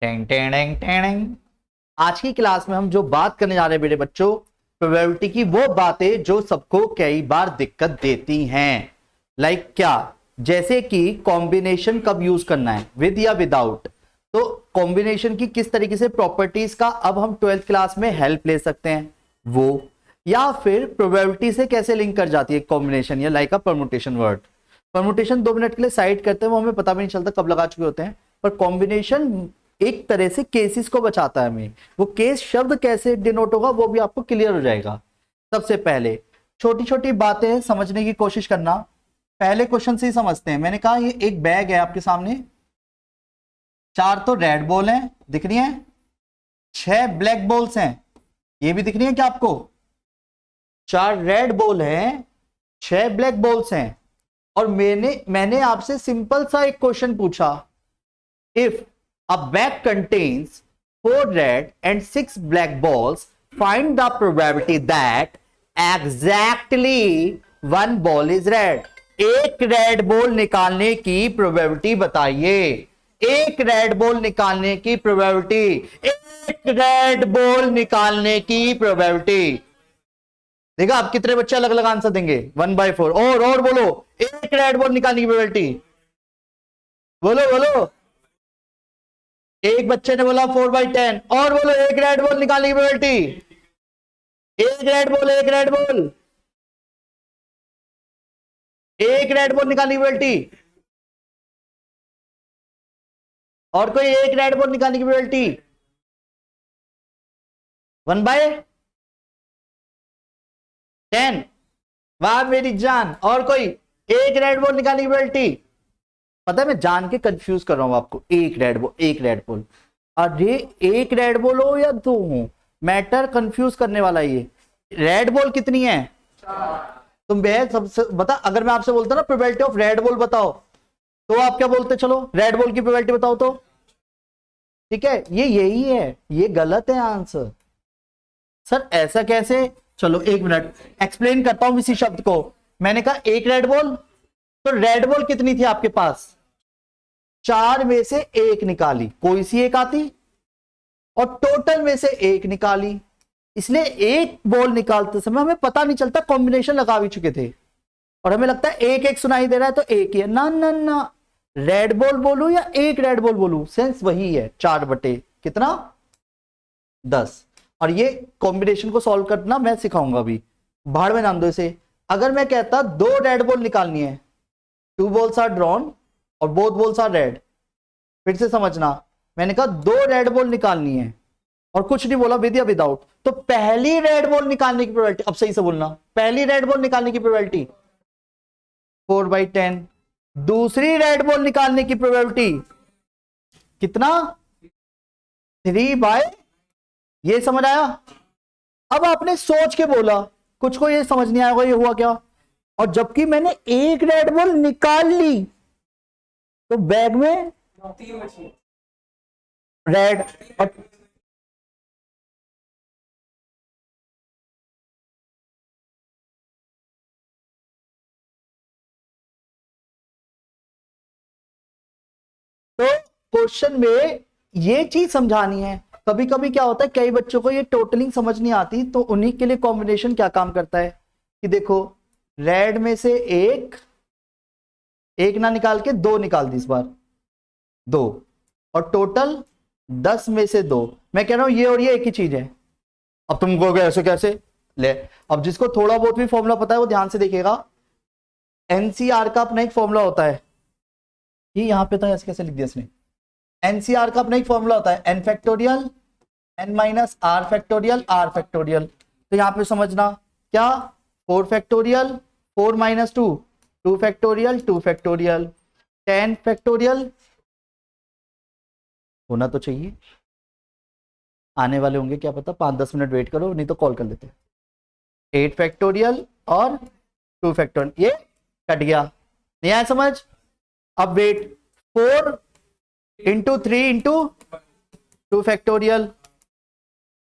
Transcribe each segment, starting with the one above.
Tang tang tang tang. आज की class में हम जो बात करने जा रहे हैं मेरे बच्चों, प्रोबेबिलिटी की वो बातें जो सबको कई बार दिक्कत देती हैं। लाइक क्या? जैसे कि कॉम्बिनेशन कब यूज करना है, विद या विदाउट। तो कॉम्बिनेशन की किस तरीके से प्रॉपर्टीज का अब हम 12th क्लास में हेल्प ले सकते हैं वो, या फिर प्रोबेबिलिटी से कैसे लिंक कर जाती है कॉम्बिनेशन, या लाइक अ परमुटेशन वर्ड। परमुटेशन 2 मिनट के लिए साइड करते हैं, वो हमें पता भी नहीं चलता कब लगा चुके होते हैं। पर कॉम्बिनेशन एक तरह से केसेस को बचाता है हमें। वो केस शब्द कैसे डिनोट होगा वो भी आपको क्लियर हो जाएगा। सबसे पहले छोटी छोटी बातें समझने की कोशिश करना। पहले क्वेश्चन से ही समझते हैं। मैंने कहा ये एक बैग है आपके सामने, 4 तो रेड बॉल हैं, दिख रही हैं, 6 ब्लैक बॉल्स हैं, ये भी दिख रही है क्या आपको? 4 रेड बॉल हैं, 6 ब्लैक बॉल्स हैं। और मैंने आपसे सिंपल सा एक क्वेश्चन पूछा, if a bag contains 4 red and 6 black balls, find the probability that exactly 1 ball is red। एक रेड बॉल निकालने की प्रोबेबिलिटी बताइए। एक रेड बॉल निकालने की प्रोबेबिलिटी, एक रेड बॉल निकालने की प्रोबेबिलिटी। देखा आप कितने बच्चे अलग अलग आंसर देंगे, 1/4। और बोलो, एक रेड बॉल निकालने की प्रोबेबिलिटी, बोलो बोलो। एक बच्चे ने बोला 4/10। और बोलो, एक रेड बॉल निकालने की प्रोबेबिलिटी, एक रेड बॉल, एक रेड बॉल, एक रेड बॉल निकालने की प्रोबेबिलिटी। और कोई एक रेड बॉल निकालने की प्रोबेबिलिटी, 1/10। वाह मेरी जान। और कोई एक रेड बॉल निकालने की प्रोबेबिलिटी? पता है मैं जान के कंफ्यूज कर रहा हूं आपको, एक रेड बॉल, एक रेड बॉल। अरे एक रेड बॉल हो या 2 हो, मैटर कंफ्यूज करने वाला ये। रेड बॉल कितनी है? तुम मैं सबसे बता, अगर मैं आपसे बोलता ना प्रोबेबिलिटी ऑफ रेड बॉल बताओ, तो आप क्या बोलते? चलो रेड बॉल की प्रोबेबिलिटी बताओ तो। ठीक है, ये यही है, ये गलत है आंसर। सर ऐसा कैसे? चलो 1 मिनट एक्सप्लेन करता हूं इसी शब्द को। मैंने कहा एक रेड बॉल, तो रेड बॉल कितनी थी आपके पास? 4 में से 1 निकाली, कोई सी एक आती, और टोटल में से 1 निकाली। इसलिए एक बॉल निकालते समय हमें पता नहीं चलता, कॉम्बिनेशन लगा भी चुके थे और हमें लगता है एक एक सुनाई दे रहा है तो एक ही है। ना ना ना, रेड बॉल बोलू या एक रेड बॉल बोलू, सेंस वही है। 4 बटे कितना? 10। और ये कॉम्बिनेशन को सॉल्व करना मैं सिखाऊंगा अभी, भाड़ में नाम दो इसे। अगर मैं कहता 2 रेड बॉल निकालनी है, 2 balls आर ड्रॉन और बोथ बॉल्स आर रेड। फिर से समझना, मैंने कहा 2 रेड बॉल निकालनी है और कुछ नहीं बोला विद या विदाउट। तो पहली रेड बॉल निकालने की प्रोबेबिलिटी, अब सही से बोलना, पहली रेड बॉल निकालने की प्रोबेबिलिटी 4/10। दूसरी रेड बॉल निकालने की प्रोबेबिलिटी कितना? 3/, ये समझ आया? अब आपने सोच के बोला, कुछ को ये समझ नहीं आएगा ये हुआ क्या। और जबकि मैंने एक रेड बॉल निकाल ली, तो बैग में रेड और तो क्वेश्चन में ये चीज समझानी है। कभी कभी क्या होता है, कई बच्चों को ये टोटलिंग समझ नहीं आती, तो उन्हीं के लिए कॉम्बिनेशन क्या काम करता है कि देखो, रेड में से एक एक ना निकाल के 2 निकाल दी, इस बार 2, और टोटल 10 में से 2। मैं कह रहा हूं ये और ये एक ही चीज है। अब तुम कहोगे ऐसे कैसे? ले, अब जिसको थोड़ा बहुत भी फॉर्मूला पता है वो ध्यान से देखेगा। एनसीआर का अपना एक फॉर्मूला होता है, ये यहां पे था, ऐसे कैसे लिख दिया इसने। एनसीआर का अपना एक फॉर्मूला होता है, n factorial n minus r factorial r factorial. तो यहां पे समझना क्या, 4 factorial 4 minus 2 2 factorial 2 factorial 10 factorial होना तो चाहिए। आने वाले होंगे क्या पता, 5-10 मिनट वेट करो, नहीं तो कॉल कर लेते। 8 फैक्टोरियल और 2 फैक्टोरियल, ये कट गया, नहीं आया समझ? अब wait, 4 into 3 into 2 factorial,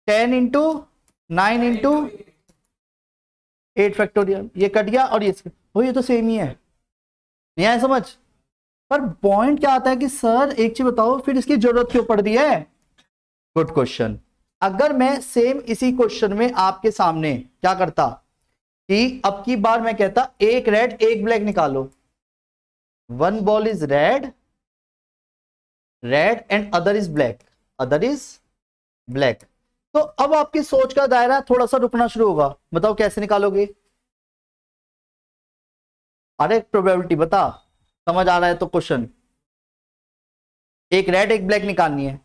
10 into 9 into 8 factorial, ये कट गया। और ये तो सेम ही है, नहीं आया समझ? पर पॉइंट क्या आता है कि सर एक चीज बताओ, फिर इसकी जरूरत क्यों पड़ रही है? Good question. अगर मैं सेम इसी क्वेश्चन में आपके सामने क्या करता कि अब की बार मैं कहता एक रेड एक ब्लैक निकालो, one ball is red and other is black, तो अब आपकी सोच का दायरा थोड़ा सा रुकना शुरू होगा। बताओ कैसे निकालोगे? अरे प्रोबेबिलिटी बता, समझ आ रहा है तो क्वेश्चन, एक रेड एक ब्लैक निकालनी है।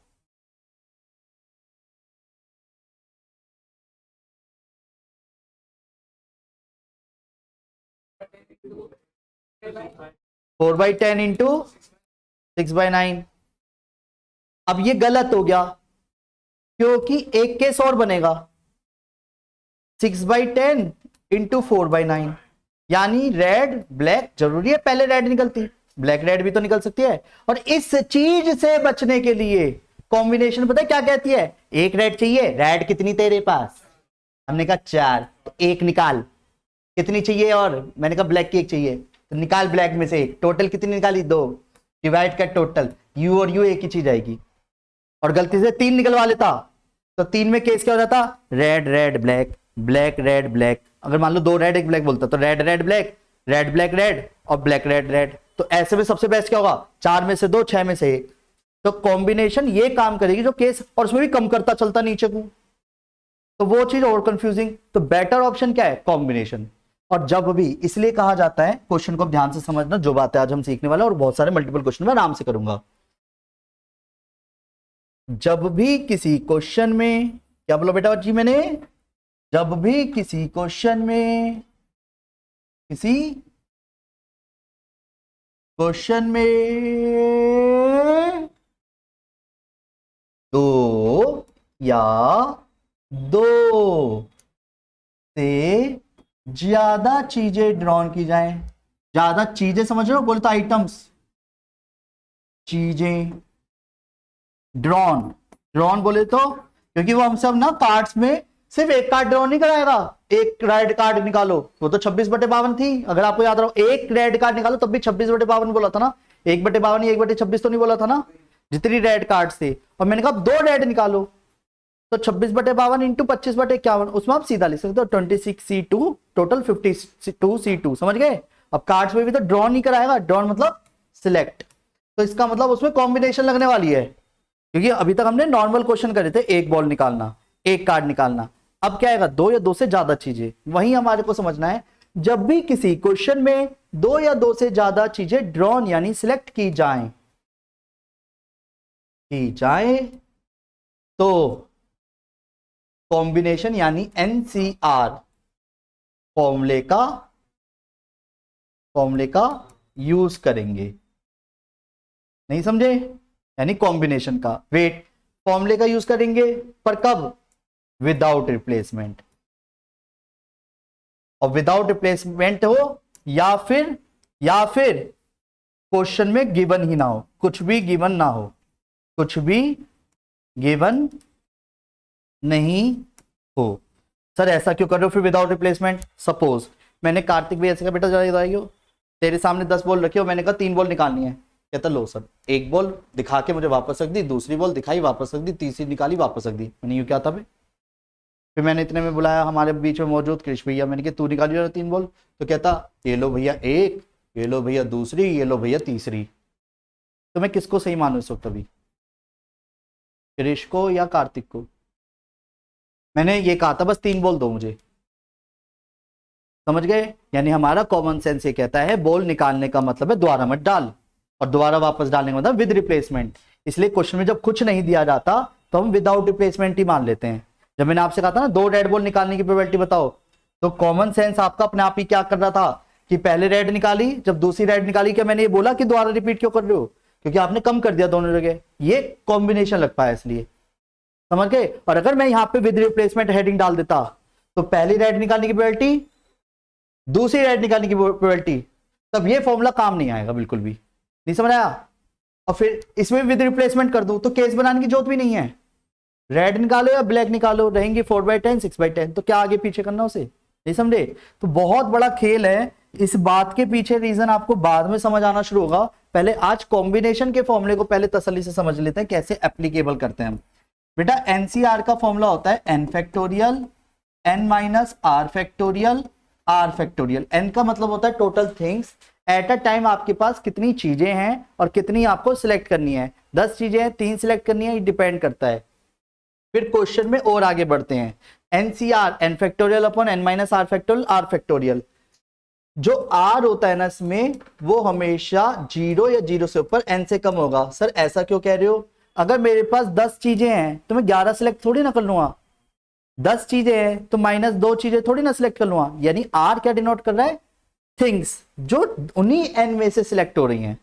Four by 10 into 6/9। अब ये गलत हो गया क्योंकि एक केस और बनेगा, 6/10 इंटू 4/9, यानी रेड ब्लैक जरूरी है पहले रेड निकलती, ब्लैक रेड भी तो निकल सकती है। और इस चीज से बचने के लिए कॉम्बिनेशन पता है क्या कहती है? एक रेड चाहिए, रेड कितनी तेरे पास? हमने कहा 4, तो एक निकाल। कितनी चाहिए? और मैंने कहा ब्लैक की एक चाहिए, तो निकाल ब्लैक में से एक। टोटल कितनी निकाली? 2, डिवाइड कर टोटल, यू और यू एक ही चीज आएगी। और गलती से 3 निकलवा लेता तो 3 में केस क्या हो जाता? Red red black, black red black. अगर मान लो 2 रेड 1 ब्लैक बोलता तो red red black, red black red और ब्लैक रेड रेड। तो ऐसे में सबसे बेस्ट क्या होगा? 4 में से 2, 6 में से 1। तो कॉम्बिनेशन ये काम करेगी जो केस, और उसमें भी कम करता चलता नीचे को, तो वो चीज और कंफ्यूजिंग। तो बेटर ऑप्शन क्या है? कॉम्बिनेशन। और जब भी, इसलिए कहा जाता है, क्वेश्चन को ध्यान से समझना, जो बातें आज हम सीखने वाले और बहुत सारे मल्टीपल क्वेश्चन में आराम से करूंगा। जब भी किसी क्वेश्चन में, क्या बोला बेटा जी मैंने? जब भी किसी क्वेश्चन में, दो या दो से ज्यादा चीजें ड्रॉन की जाएं, ज्यादा चीजें समझ रहे हो? बोलता आइटम्स, चीजें, ड्रॉन बोले तो, क्योंकि वो हम सब ना कार्ड्स में सिर्फ एक कार्ड ड्रॉ नहीं कराएगा। एक रेड कार्ड निकालो, वो तो 26/52 थी, अगर आपको याद रहो। एक रेड कार्ड निकालो तब भी 26/52 बोला था ना, 1/52 या 1/26 तो नहीं बोला था ना, जितनी रेड कार्ड थे। और मैंने कहा 2 रेड निकालो, तो 26/52 इंटू 25/51, उसमें आप सीधा लिख सकते हो 26C2, टोटल 52C2। समझ गए? अब कार्ड्स में भी तो ड्रॉ नहीं कराएगा, ड्रॉ मतलब सिलेक्ट, तो इसका मतलब उसमें कॉम्बिनेशन लगने वाली है। क्योंकि अभी तक हमने नॉर्मल क्वेश्चन करे थे, एक बॉल निकालना, एक कार्ड निकालना। अब क्या आएगा? 2 या 2 से ज्यादा चीजें। वही हमारे को समझना है, जब भी किसी क्वेश्चन में 2 या 2 से ज्यादा चीजें ड्रॉन यानी सिलेक्ट की जाए तो कॉम्बिनेशन यानी NCR फॉर्मूले का यूज करेंगे। नहीं समझे? यानी कॉम्बिनेशन का, वेट, फॉर्मूले का यूज करेंगे, पर कब? Without replacement. और विदाउट रिप्लेसमेंट हो या फिर क्वेश्चन में गिवन ही ना हो, कुछ भी गिवन ना हो, कुछ भी गिवन नहीं हो। सर ऐसा क्यों कर रहे हो फिर विदाउट रिप्लेसमेंट? सपोज मैंने कार्तिक भैया से कहा बेटा जरा इधर तेरे सामने 10 बॉल रखी हो, मैंने कहा 3 बॉल निकालनी है। कहता लो सर, एक बॉल दिखा के मुझे वापस रख दी, दूसरी बॉल दिखाई वापस रख दी, तीसरी निकाली वापस रख दी। मैंने यूं क्या था भाई? फिर मैंने इतने में बुलाया हमारे बीच में मौजूद कृष्ण भैया, मैंने कहा तू निकाली रहा 3 बॉल, तो कहता ये लो भैया एक, ये लो भैया दूसरी, ये लो भैया तीसरी। तो मैं किसको सही मानू इस वक्त अभी? कृष्ण को या कार्तिक को? मैंने ये कहा था बस 3 बॉल दो मुझे। समझ गए? यानी हमारा कॉमन सेंस ये कहता है बॉल निकालने का मतलब है दोबारा मत डाल, और दोबारा वापस डालने का मतलब विद रिप्लेसमेंट। इसलिए क्वेश्चन में जब कुछ नहीं दिया जाता तो हम विदाउट रिप्लेसमेंट ही मान लेते हैं। जब मैंने आपसे कहा था ना 2 रेड बॉल निकालने की प्रोबेबिलिटी बताओ, तो कॉमन सेंस आपका अपने आप ही क्या कर रहा था कि पहले रेड निकाली, जब दूसरी रेड निकाली, क्या मैंने ये बोला कि दोबारा रिपीट क्यों कर रहे हो? क्योंकि आपने कम कर दिया दोनों जगह, ये कॉम्बिनेशन लग पाया इसलिए। समझ गए? और अगर मैं यहां पे विद रिप्लेसमेंट हेडिंग डाल देता तो पहली रेड निकालने की प्रोबेबिलिटी, दूसरी रेड निकालने की प्रोबेबिलिटी, तब ये फॉर्मूला काम नहीं आएगा बिल्कुल भी। नहीं समझ आया? और फिर इसमें विद रिप्लेसमेंट कर दूं तो केस बनाने की जरूरत भी नहीं है, रेड निकालो या ब्लैक निकालो, रहेंगे 4/10 6/10, तो क्या आगे पीछे करना उसे? नहीं समझे? तो बहुत बड़ा खेल है। इस बात के पीछे रीजन आपको बाद में समझ आना शुरू होगा पहले आज कॉम्बिनेशन के फॉर्मूले को पहले तसल्ली से समझ लेते हैं कैसे एप्लीकेबल करते हैं हम। बेटा एनसीआर का फॉर्मूला होता है n factorial n minus r factorial r factorial. n का मतलब होता है total things, at a time आपके पास कितनी चीजें हैं और कितनी आपको सिलेक्ट करनी है। 10 चीजें हैं, 3 सिलेक्ट करनी है, ये डिपेंड करता है। फिर क्वेश्चन में और आगे बढ़ते हैं। NCr n factorial upon n minus r factorial r factorial. जो r होता है ना इसमें, वो हमेशा 0 या 0 से ऊपर n से कम होगा। सर ऐसा क्यों कह रहे हो? अगर मेरे पास 10 चीजें हैं तो मैं 11 सिलेक्ट थोड़ी ना कर लूंगा। 10 चीजें हैं तो माइनस 2 चीजें थोड़ी ना सिलेक्ट कर लूंगा। यानी r क्या डिनोट कर रहा है? थिंग्स, जो उन्हीं n में से सिलेक्ट हो रही हैं।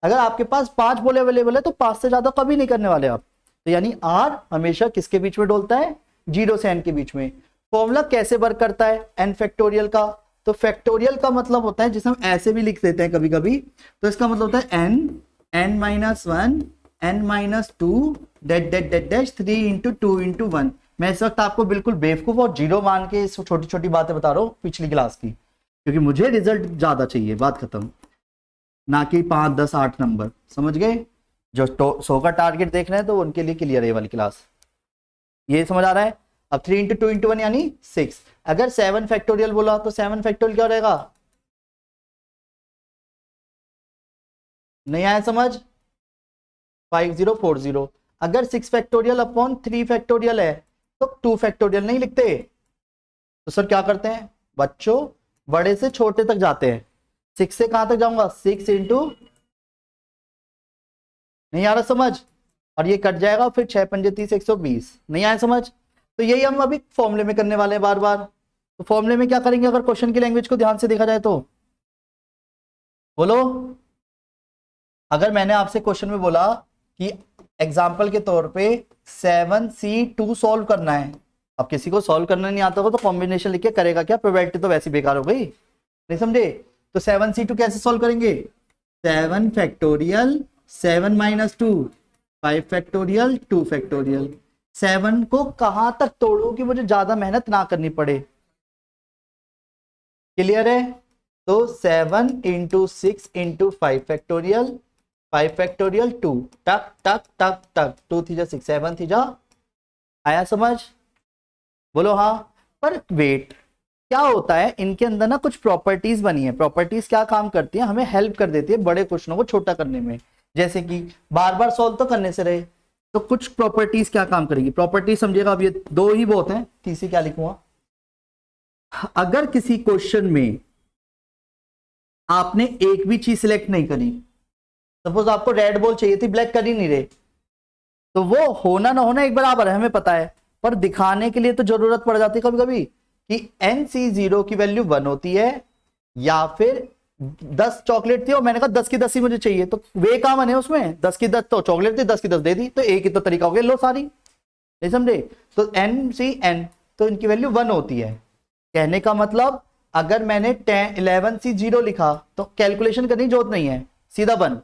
अगर आपके पास 5 बोले अवेलेबल है तो 5 से ज्यादा कभी नहीं करने वाले आप। तो यानी r हमेशा किसके बीच में डोलता है? 0 से n के बीच में। फॉर्मूला कैसे वर्क करता है n फैक्टोरियल का? तो फैक्टोरियल का मतलब होता है, जिसे हम ऐसे भी लिख देते हैं कभी कभी, तो इसका मतलब होता है n minus 1 n minus 2 dash 3 into 2 into 1। मैं इस वक्त आपको बिल्कुल बेवकूफ और जीरो मान के छोटी छोटी बातें बता रहा हूँ पिछली क्लास की, क्योंकि मुझे रिजल्ट ज्यादा चाहिए, बात खत्म, ना कि 5 10 8 नंबर। समझ गए? जो 100 का टारगेट देख रहे हैं तो उनके लिए क्लियर है ये वाली क्लास। ये समझ आ रहा है? अब 3 इंटू 2 इंटू 1 यानी 6। अगर 7 फैक्टोरियल बोला तो 7 फैक्टोरियल क्या रहेगा? नहीं आया समझ? 5040। अगर 6 फैक्टोरियल अपॉन 3 फैक्टोरियल है तो 2 फैक्टोरियल नहीं लिखते। तो सर क्या करते हैं बच्चों? बड़े से छोटे तक जाते हैं। 6 से कहां तक जाऊंगा? 6 इंटू, नहीं आ रहा समझ? और ये कट जाएगा, फिर 6 पंजे 30 120। नहीं आया समझ? तो यही हम अभी फॉर्मूले में करने वाले हैं बार बार। तो फॉर्मूले में क्या करेंगे अगर क्वेश्चन की लैंग्वेज को ध्यान से देखा जाए तो? बोलो। अगर मैंने आपसे क्वेश्चन में बोला कि एग्जाम्पल के तौर पे 7C2 सॉल्व करना है, अब किसी को सॉल्व करना नहीं आता होगा तो कॉम्बिनेशन लिख के करेगा क्या? प्रोबेबिलिटी तो वैसी बेकार हो गई, नहीं समझे? तो 7C2 कैसे सॉल्व करेंगे? 7 फैक्टोरियल 7 माइनस 2 5 फैक्टोरियल 2 फैक्टोरियल। 7 को कहां तक तोड़ू कि मुझे ज्यादा मेहनत ना करनी पड़े? क्लियर है? तो 7 इंटू 6 इंटू 5 फैक्टोरियल 5 फैक्टोरियल 2 टक टक टक टक 2 थी जा 6 7 थी जा। आया समझ? बोलो हाँ। पर वेट, क्या होता है इनके अंदर ना कुछ प्रॉपर्टीज बनी है। प्रॉपर्टीज क्या काम करती है? हमें हेल्प कर देती है बड़े क्वेश्चनों को छोटा करने में। जैसे कि बार बार सॉल्व तो करने से रहे, तो कुछ प्रॉपर्टीज क्या काम करेगी? प्रॉपर्टीज समझिएगा, अब ये 2 ही बहुत हैं, तीसरी क्या लिखूंगा? अगर किसी क्वेश्चन में आपने एक भी चीज सिलेक्ट नहीं करी, सपोज आपको रेड बॉल चाहिए थी, ब्लैक कर ही नहीं रहे, तो वो होना ना होना एक बराबर है, हमें पता है। पर दिखाने के लिए तो जरूरत पड़ जाती है कभी कभी कि NC0 की वैल्यू 1 होती है, या फिर 10 चॉकलेट थी और मैंने कहा 10 की 10 ही मुझे चाहिए, तो वे काम है उसमें 10 की 10 तो चॉकलेट थी, 10 की 10 दे दी, तो एक ही तो तरीका हो गया, लो सारी। नहीं समझे? तो NCN तो इनकी वैल्यू 1 होती है। कहने का मतलब अगर मैंने 11C0 लिखा तो कैलकुलेशन करने की जरूरत नहीं है, सीधा 1।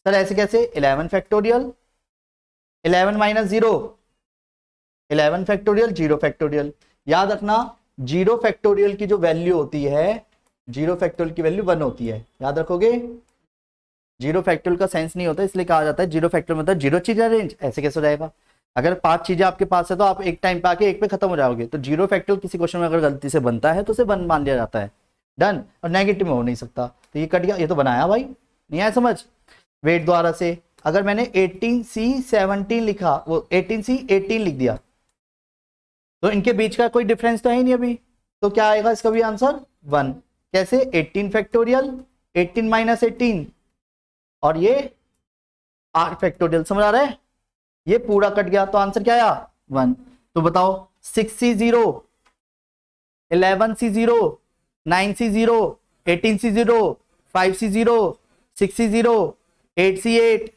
सर ऐसे कैसे? 11 फैक्टोरियल 11 माइनस 0 11 फैक्टोरियल 0 फैक्टोरियल। याद रखना 0 फैक्टोरियल की जो वैल्यू होती है, 0 फैक्टोरियल की वैल्यू 1 होती है, याद रखोगे। 0 फैक्टोरियल का सेंस नहीं होता, इसलिए कहा जाता है 0 फैक्टोरियल मतलब 0 चीजें रेंज। ऐसे कैसे रहेगा? अगर 5 चीजें आपके पास है तो आप एक टाइम पे आके एक पे खत्म हो जाओगे। तो 0 फैक्टोरियल किसी क्वेश्चन में अगर गलती से बनता है तो उसे 1 मान लिया जाता है, डन। और नेगेटिव में हो नहीं सकता, तो ये कट गया, ये तो बनाया भाई, नहीं आया समझ? वेट द्वारा से अगर मैंने 18C17 लिखा, वो 18C18 लिख दिया, तो इनके बीच का कोई डिफरेंस तो है ही नहीं अभी, तो क्या आएगा इसका भी आंसर? 1। कैसे? 18 फैक्टोरियल 18 माइनस 18 और ये 8 फैक्टोरियल। समझ आ रहा है? ये पूरा कट गया, तो आंसर क्या आया? 1। तो बताओ 6C0 11C0 9C0 18C0 5C0 6C0 8C8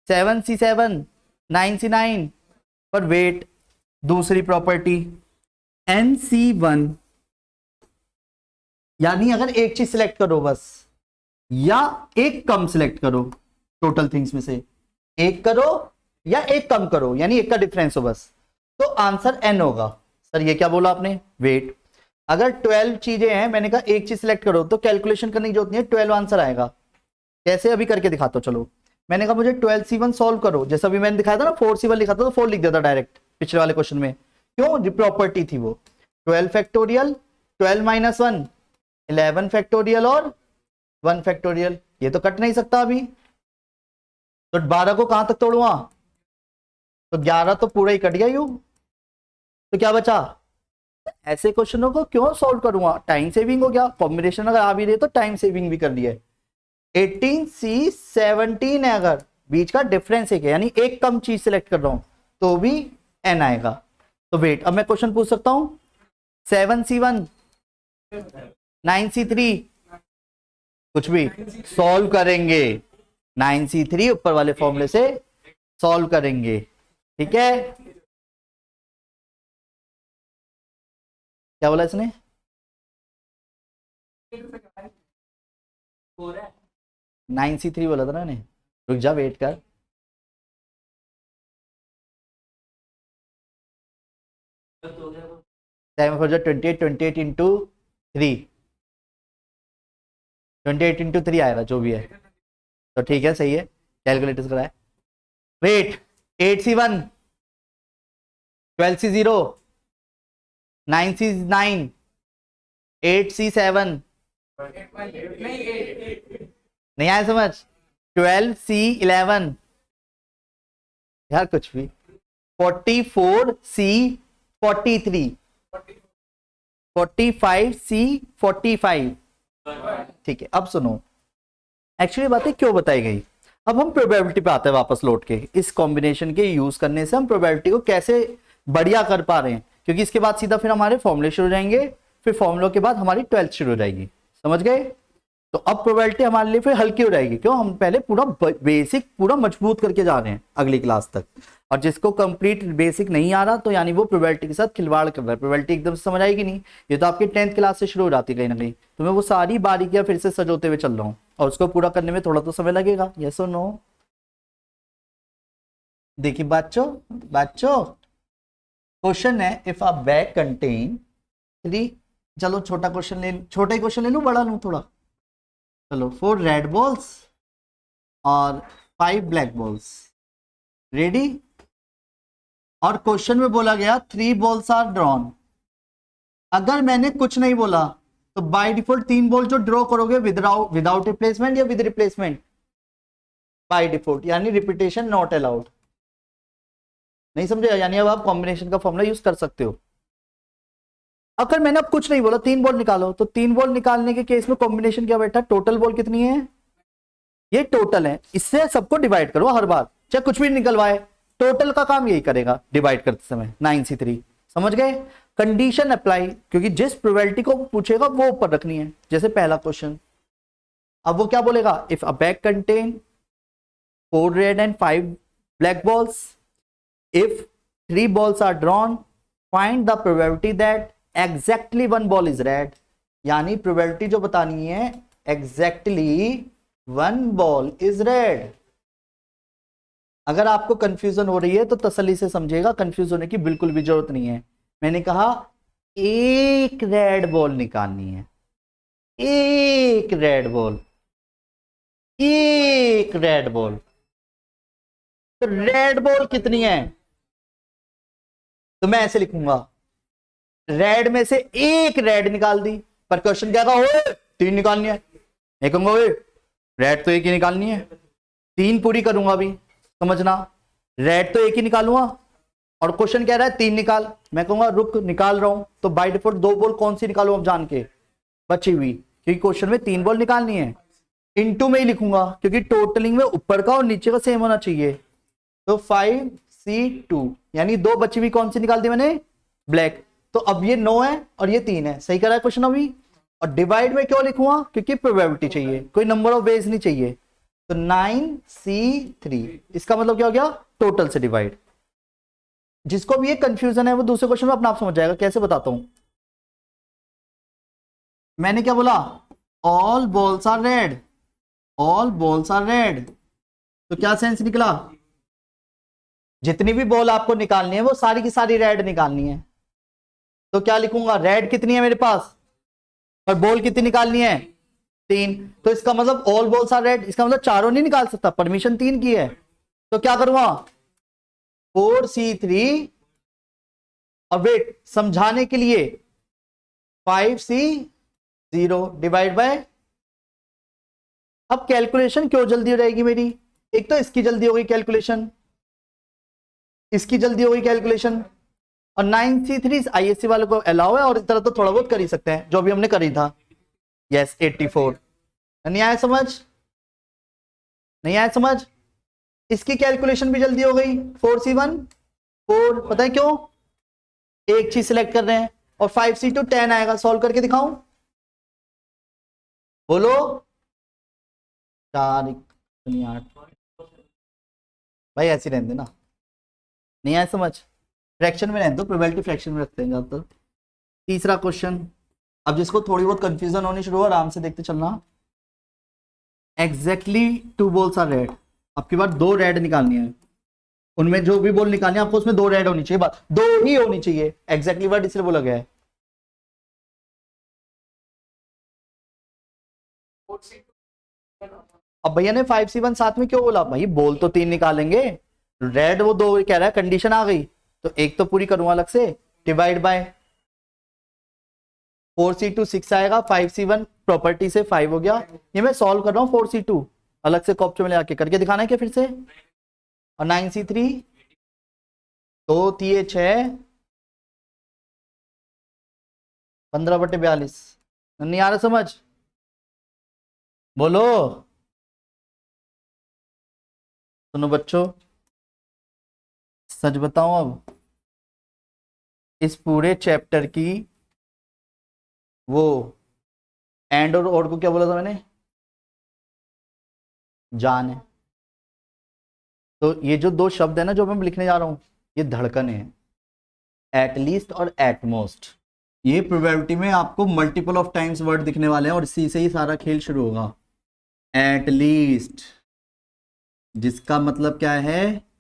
7C7 9C9। पर वेट, दूसरी प्रॉपर्टी NC1, यानी अगर एक चीज सिलेक्ट करो बस, या एक कम सिलेक्ट करो टोटल थिंग्स में से, एक करो या एक कम करो, यानी एक का डिफरेंस हो बस, तो आंसर N होगा। सर ये क्या बोला आपने? वेट, अगर 12 चीजें हैं, मैंने कहा एक चीज सिलेक्ट करो, तो कैलकुलेशन करने की जरूरत नहीं है, 12 आंसर आएगा। कैसे अभी करके दिखाता हूँ। चलो मैंने कहा मुझे 12C1 सॉल्व करो, जैसा अभी मैंने दिखाया था ना 4C1 लिखा था तो 4 लिख दिया था डायरेक्ट पिछले वाले क्वेश्चन में। क्यों? जो प्रॉपर्टी थी वो 12 फैक्टोरियल, 12 माइनस 1 11 फैक्टोरियल और 1 फैक्टोरियल। ये तो कट नहीं सकता अभी, तो 12 को कहां तक तोड़ूंगा? तो 11 तो पूरा ही कट गया यूं, तो क्या बचा? ऐसे क्वेश्चनों को क्यों सॉल्व करूंगा? टाइम सेविंग हो गया। कॉम्बिनेशन अगर आ भी रही तो टाइम सेविंग भी कर दिया। 18C17 है, अगर बीच का डिफरेंस एक है यानी एक कम चीज सिलेक्ट कर रहा हूं तो भी n आएगा। तो वेट, अब मैं क्वेश्चन पूछ सकता हूं 7C1 9C3 कुछ भी सॉल्व करेंगे। 9C3 ऊपर वाले फॉर्मूले से सॉल्व करेंगे, ठीक है। क्या बोला इसने? 9C3 बोला था ना मैंने, रुक जा वेट कर। सेवन फोर 28, 28 इंटू 3, 28 इंटू 3 आएगा जो भी है, तो ठीक है सही है। कैलकुलेटर कराए। Wait 8C1 12C0 9C9 8C7 नहीं आया समझ? 12C11 यार कुछ भी 44C43 45C45। ठीक है, अब सुनो एक्चुअली बातें क्यों बताई गई। अब हम प्रोबेबिलिटी पे आते हैं वापस लौट के। इस कॉम्बिनेशन के यूज करने से हम प्रोबेबिलिटी को कैसे बढ़िया कर पा रहे हैं, क्योंकि इसके बाद सीधा फिर हमारे फॉर्मूले शुरू हो जाएंगे, फिर फॉर्मूलों के बाद हमारी 12th शुरू हो जाएगी। समझ गए? तो अब प्रोबेबिलिटी हमारे लिए फिर हल्की हो जाएगी। क्यों? हम पहले पूरा बेसिक पूरा मजबूत करके जा रहे हैं अगली क्लास तक, और जिसको कंप्लीट बेसिक नहीं आ रहा तो यानी वो प्रोबेबिलिटी के साथ खिलवाड़ कर रहा है। प्रोबेबिलिटी एकदम से समझ आएगी नहीं, ये तो आपकी 10th क्लास से शुरू हो जाती है कहीं ना कहीं। तो मैं वो सारी बारीकियां फिर से सजोते हुए चल रहा हूँ और उसको पूरा करने में थोड़ा तो समय लगेगा। यस और नो? देखिए बच्चों बच्चों क्वेश्चन है इफ अ बैग कंटेन 3, चलो छोटा क्वेश्चन ले, छोटा ही क्वेश्चन ले लूं बड़ा लूं थोड़ा? चलो 4 रेड बॉल्स और 5 ब्लैक बॉल्स, रेडी। और क्वेश्चन में बोला गया 3 बॉल्स आर ड्रॉन। अगर मैंने कुछ नहीं बोला तो बाय डिफॉल्ट 3 बॉल जो ड्रॉ करोगे विदाउट रिप्लेसमेंट या विद रिप्लेसमेंट? बाय डिफॉल्ट, यानी रिपीटेशन नॉट अलाउड। नहीं समझे? यानी अब आप कॉम्बिनेशन का फॉर्मूला यूज कर सकते हो। अगर मैंने अब कुछ नहीं बोला 3 बॉल निकालो, तो 3 बॉल निकालने के केस में कॉम्बिनेशन क्या बैठा? टोटल बॉल कितनी है? ये टोटल है, इससे सबको डिवाइड करो हर बार, चाहे कुछ भी निकलवाए टोटल का काम यही करेगा डिवाइड करते समय। 9C3 समझ गए? कंडीशन अप्लाई, क्योंकि जिस प्रोबेबिलिटी को पूछेगा वो ऊपर रखनी है, जैसे पहला क्वेश्चन। अब वो क्या बोलेगा? If a bag contain 4 red and 5 black balls, if 3 balls are drawn, find the probability that exactly 1 ball is red. यानी प्रोबेबिलिटी जो बतानी है एग्जैक्टली 1 बॉल इज रेड। अगर आपको कंफ्यूजन हो रही है तो तसल्ली से समझिएगा, कंफ्यूज होने की बिल्कुल भी जरूरत नहीं है। मैंने कहा एक रेड बॉल निकालनी है, एक रेड बॉल, एक रेड बॉल। तो रेड बॉल कितनी है? तो मैं ऐसे लिखूंगा रेड में से एक रेड निकाल दी, पर क्वेश्चन क्या था? 3 निकालनी है। मैं कहूंगा रेड तो एक ही निकालनी है, 3 पूरी करूंगा अभी, समझना। रेड तो एक ही निकालूंगा और क्वेश्चन कह रहा है 3 निकाल, मैं कहूंगा रुक निकाल रहा हूं। तो बाय डिफॉल्ट 2 बॉल कौन सी निकालू अब जान के? बची हुई, क्योंकि क्वेश्चन में 3 बॉल निकालनी है। इनटू में ही लिखूंगा क्योंकि टोटलिंग में ऊपर का और नीचे का सेम होना चाहिए। तो 5C2 यानी 2 बची हुई कौन सी निकाल दी मैंने? ब्लैक। तो अब ये 9 है और ये 3 है, सही करा है क्वेश्चन अभी। और डिवाइड में क्यों लिखूंगा? क्योंकि प्रोबेबिलिटी चाहिए, कोई नंबर ऑफ वेज नहीं चाहिए। तो 9C3 इसका मतलब क्या हो गया? टोटल से डिवाइड। जिसको भी ये कंफ्यूजन है वो दूसरे क्वेश्चन में अपना आप समझ जाएगा। कैसे बताता हूं? मैंने क्या बोला? All balls are red, all balls are red. तो क्या सेंस निकला? जितनी भी बॉल आपको निकालनी है वो सारी की सारी रेड निकालनी है। तो क्या लिखूंगा? रेड कितनी है मेरे पास और बॉल कितनी निकालनी है? 3, तो इसका मतलब ऑल बॉल्स आर रेड, इसका मतलब चारों नहीं निकाल सकता, परमिशन 3 की है, तो क्या करूंगा 4C3 और वेट समझाने के लिए 5C0 डिवाइड बाय, अब कैलकुलेशन क्यों जल्दी हो रहेगी मेरी, एक तो इसकी जल्दी हो गई कैलकुलेशन, इसकी जल्दी हो गई कैलकुलेशन, और 9C3 आईएससी वालों को अलाउ है, और इस तरह तो थोड़ा बहुत कर ही सकते हैं जो अभी हमने करी था। यस 84, नहीं आया समझ, नहीं आया समझ, इसकी कैलकुलेशन भी जल्दी हो गई 4C1 4, पता है क्यों, एक चीज सिलेक्ट कर रहे हैं, और 5C2 10 आएगा, सॉल्व करके दिखाऊं, बोलो 4 8, भाई ऐसे रहने देना, नहीं आया समझ, फ्रैक्शन में रहने दो, प्रोबेबिलिटी फ्रैक्शन में रखते हैं ज्यादातर। तीसरा क्वेश्चन, अब जिसको थोड़ी बहुत कंफ्यूजन होनी शुरू हो आराम से देखते चलना। एग्जैक्टली 2 बॉल्स आर रेड, आपकी बार 2 रेड निकालनी है, उनमें जो भी बॉल निकालनी है आपको उसमें 2 रेड होनी चाहिए, बात 2 ही होनी चाहिए, एग्जैक्टली वर्ड इसलिए बोला गया है। अब भैया ने 5C1 साथ में क्यों बोला, भाई बॉल तो 3 निकालेंगे, रेड वो 2 कह रहा है, कंडीशन आ गई तो एक तो पूरी करूंगा अलग से, डिवाइड बाय 4C2 6 आएगा, 5C1 प्रॉपर्टी से 5 हो गया, ये मैं सॉल्व कर रहा हूँ 4C2 अलग से कॉपी में ले आके, करके दिखाना है क्या फिर से, और 9C3 तो 3 15/42, नहीं आ रहा समझ, बोलो, सुनो बच्चों, सच बताऊं अब, इस पूरे चैप्टर की वो एंड और को क्या बोला था मैंने, जान है, तो ये जो 2 शब्द है ना जो मैं लिखने जा रहा हूं, ये धड़कन है, एटलीस्ट और एटमोस्ट, ये प्रोबेबिलिटी में आपको मल्टीपल ऑफ टाइम्स वर्ड दिखने वाले हैं, और इसी से ही सारा खेल शुरू होगा। एटलीस्ट जिसका मतलब क्या है,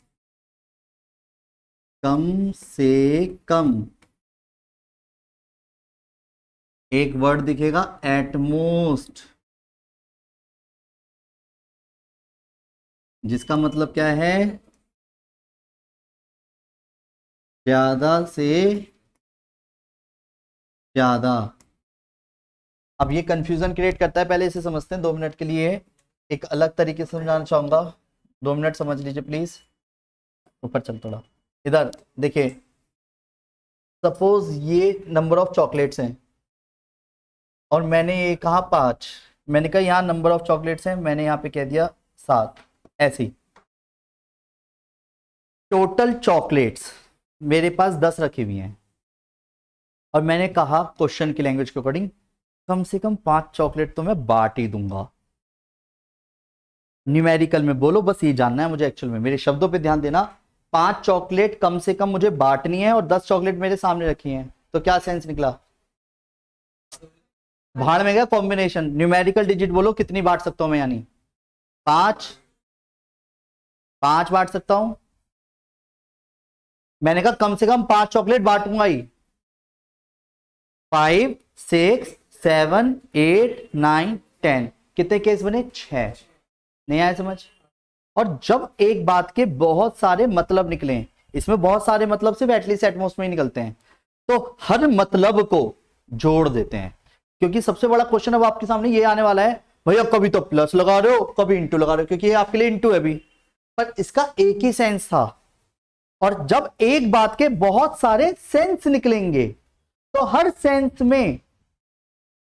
कम से कम, एक वर्ड दिखेगा एटमोस्ट, जिसका मतलब क्या है, ज्यादा से ज्यादा। अब ये कंफ्यूजन क्रिएट करता है, पहले इसे समझते हैं 2 मिनट के लिए, एक अलग तरीके से समझाना चाहूंगा, 2 मिनट समझ लीजिए प्लीज, ऊपर चल थोड़ा, इधर देखिए, सपोज ये नंबर ऑफ चॉकलेट्स हैं, और मैंने ये कहा 5, मैंने कहा यहाँ नंबर ऑफ चॉकलेट्स हैं, मैंने यहाँ पे कह दिया 7, ऐसी टोटल चॉकलेट्स मेरे पास 10 रखी हुई हैं, और मैंने कहा क्वेश्चन की लैंग्वेज के अकॉर्डिंग कम से कम 5 चॉकलेट तो मैं बांट ही दूंगा, न्यूमेरिकल में बोलो, बस ये जानना है मुझे, एक्चुअल में मेरे शब्दों पे ध्यान देना, 5 चॉकलेट कम से कम मुझे बांटनी है, और 10 चॉकलेट मेरे सामने रखी हैं, तो क्या सेंस निकला, भाड़ में गया कॉम्बिनेशन, न्यूमेरिकल डिजिट बोलो कितनी बांट सकता हूं मैं, यानी 5 बांट सकता हूं, मैंने कहा कम से कम 5 चॉकलेट बांटूंगा ही, 5 6 7 8 9 10, कितने केस बने, 6, नहीं आया समझ। और जब एक बात के बहुत सारे मतलब निकले, इसमें बहुत सारे मतलब सिर्फ एटलीस्ट एटमोस्ट में ही निकलते हैं, तो हर मतलब को जोड़ देते हैं, क्योंकि सबसे बड़ा क्वेश्चन अब आपके सामने ये आने वाला है, भैया कभी तो प्लस लगा रहे हो कभी इंटू लगा रहे हो, क्योंकि ये आपके लिए इंटू है अभी, पर इसका एक ही सेंस था, और जब एक बात के बहुत सारे सेंस निकलेंगे तो हर सेंस में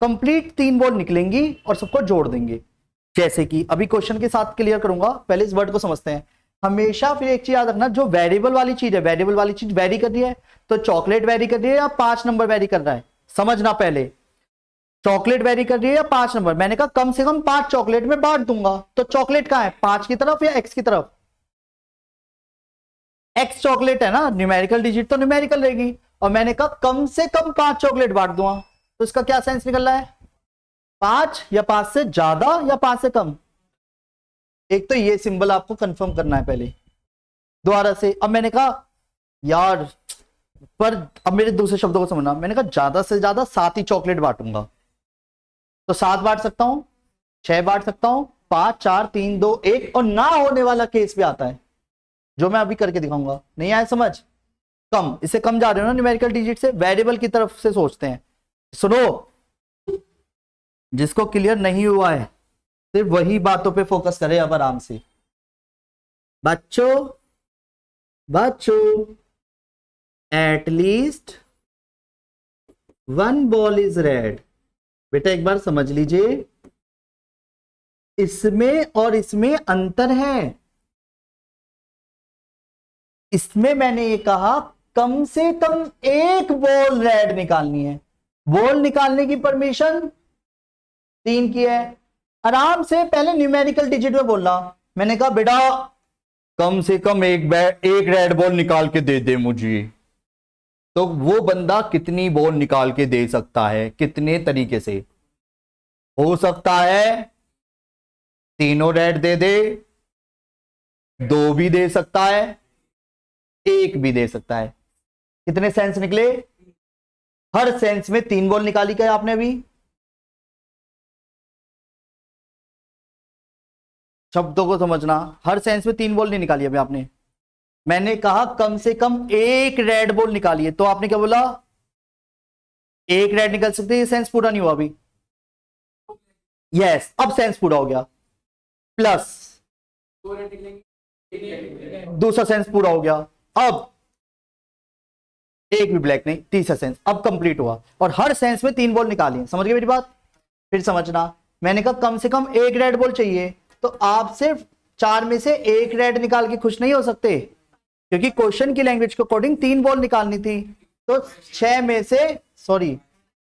कंप्लीट 3 वर्ड निकलेंगी और सबको जोड़ देंगे, जैसे कि अभी क्वेश्चन के साथ क्लियर करूंगा, पहले इस वर्ड को समझते हैं। हमेशा फिर एक चीज याद रखना, जो वेरिएबल वाली चीज है, वेरिएबल वाली चीज वेरी कर रही है, तो चॉकलेट वेरी कर रही है या 5 नंबर वेरी कर रहा है, समझना पहले, चॉकलेट वेरी कर रही है या 5 नंबर, मैंने कहा कम से कम 5 चॉकलेट में बांट दूंगा, तो चॉकलेट कहां है, 5 की तरफ या एक्स की तरफ, एक्स चॉकलेट है ना, न्यूमेरिकल डिजिट तो न्यूमेरिकल रहेगी, और मैंने कहा कम से कम 5 चॉकलेट बांट दूंगा, तो इसका क्या सेंस निकल रहा है, 5 या 5 से ज्यादा या 5 से कम, एक तो ये सिंबल आपको कंफर्म करना है पहले दोबारा से। अब मैंने कहा यार, पर अब मेरे दूसरे शब्दों को समझना, मैंने कहा ज्यादा से ज्यादा 7 ही चॉकलेट बांटूंगा, तो 7 बांट सकता हूं, 6 बांट सकता हूं, 5 4 3 2 1, और ना होने वाला केस भी आता है जो मैं अभी करके दिखाऊंगा। नहीं आया समझ? कम, इससे कम जा रहे हो ना न्यूमेरिकल डिजिट से, वेरिएबल की तरफ से सोचते हैं। सुनो, जिसको क्लियर नहीं हुआ है सिर्फ वही बातों पे फोकस करे अब आराम से। बच्चों बच्चों, at least one ball is red. बेटा एक बार समझ लीजिए, इसमें और इसमें अंतर है। इसमें मैंने ये कहा कम से कम एक बॉल रेड निकालनी है, बॉल निकालने की परमिशन 3 की है। आराम से पहले न्यूमेरिकल डिजिट में बोलना। मैंने कहा बेटा कम से कम एक रेड बॉल निकाल के दे दे मुझे, तो वो बंदा कितनी बॉल निकाल के दे सकता है, कितने तरीके से हो सकता है? तीनों रेड दे दे, 2 भी दे सकता है, 1 भी दे सकता है। कितने सेंस निकले? हर सेंस में 3 बॉल निकाली क्या आपने अभी? शब्दों को समझना, हर सेंस में 3 बॉल नहीं निकाली अभी आपने। मैंने कहा कम से कम एक रेड बॉल निकालिए, तो आपने क्या बोला? 1 रेड निकल सकती है। ये सेंस पूरा नहीं हुआ अभी। यस, अब सेंस पूरा हो गया। प्लस दूसरा सेंस पूरा हो गया। अब एक भी ब्लैक नहीं, तीसरा सेंस अब कंप्लीट हुआ, और हर सेंस में 3 बॉल निकाली। समझ गए मेरी बात? फिर समझना, मैंने कहा कम से कम एक रेड बॉल चाहिए, तो आप सिर्फ 4 में से 1 रेड निकाल के खुश नहीं हो सकते, क्योंकि क्वेश्चन की लैंग्वेज के अकॉर्डिंग 3 बॉल निकालनी थी। तो 6 में से, सॉरी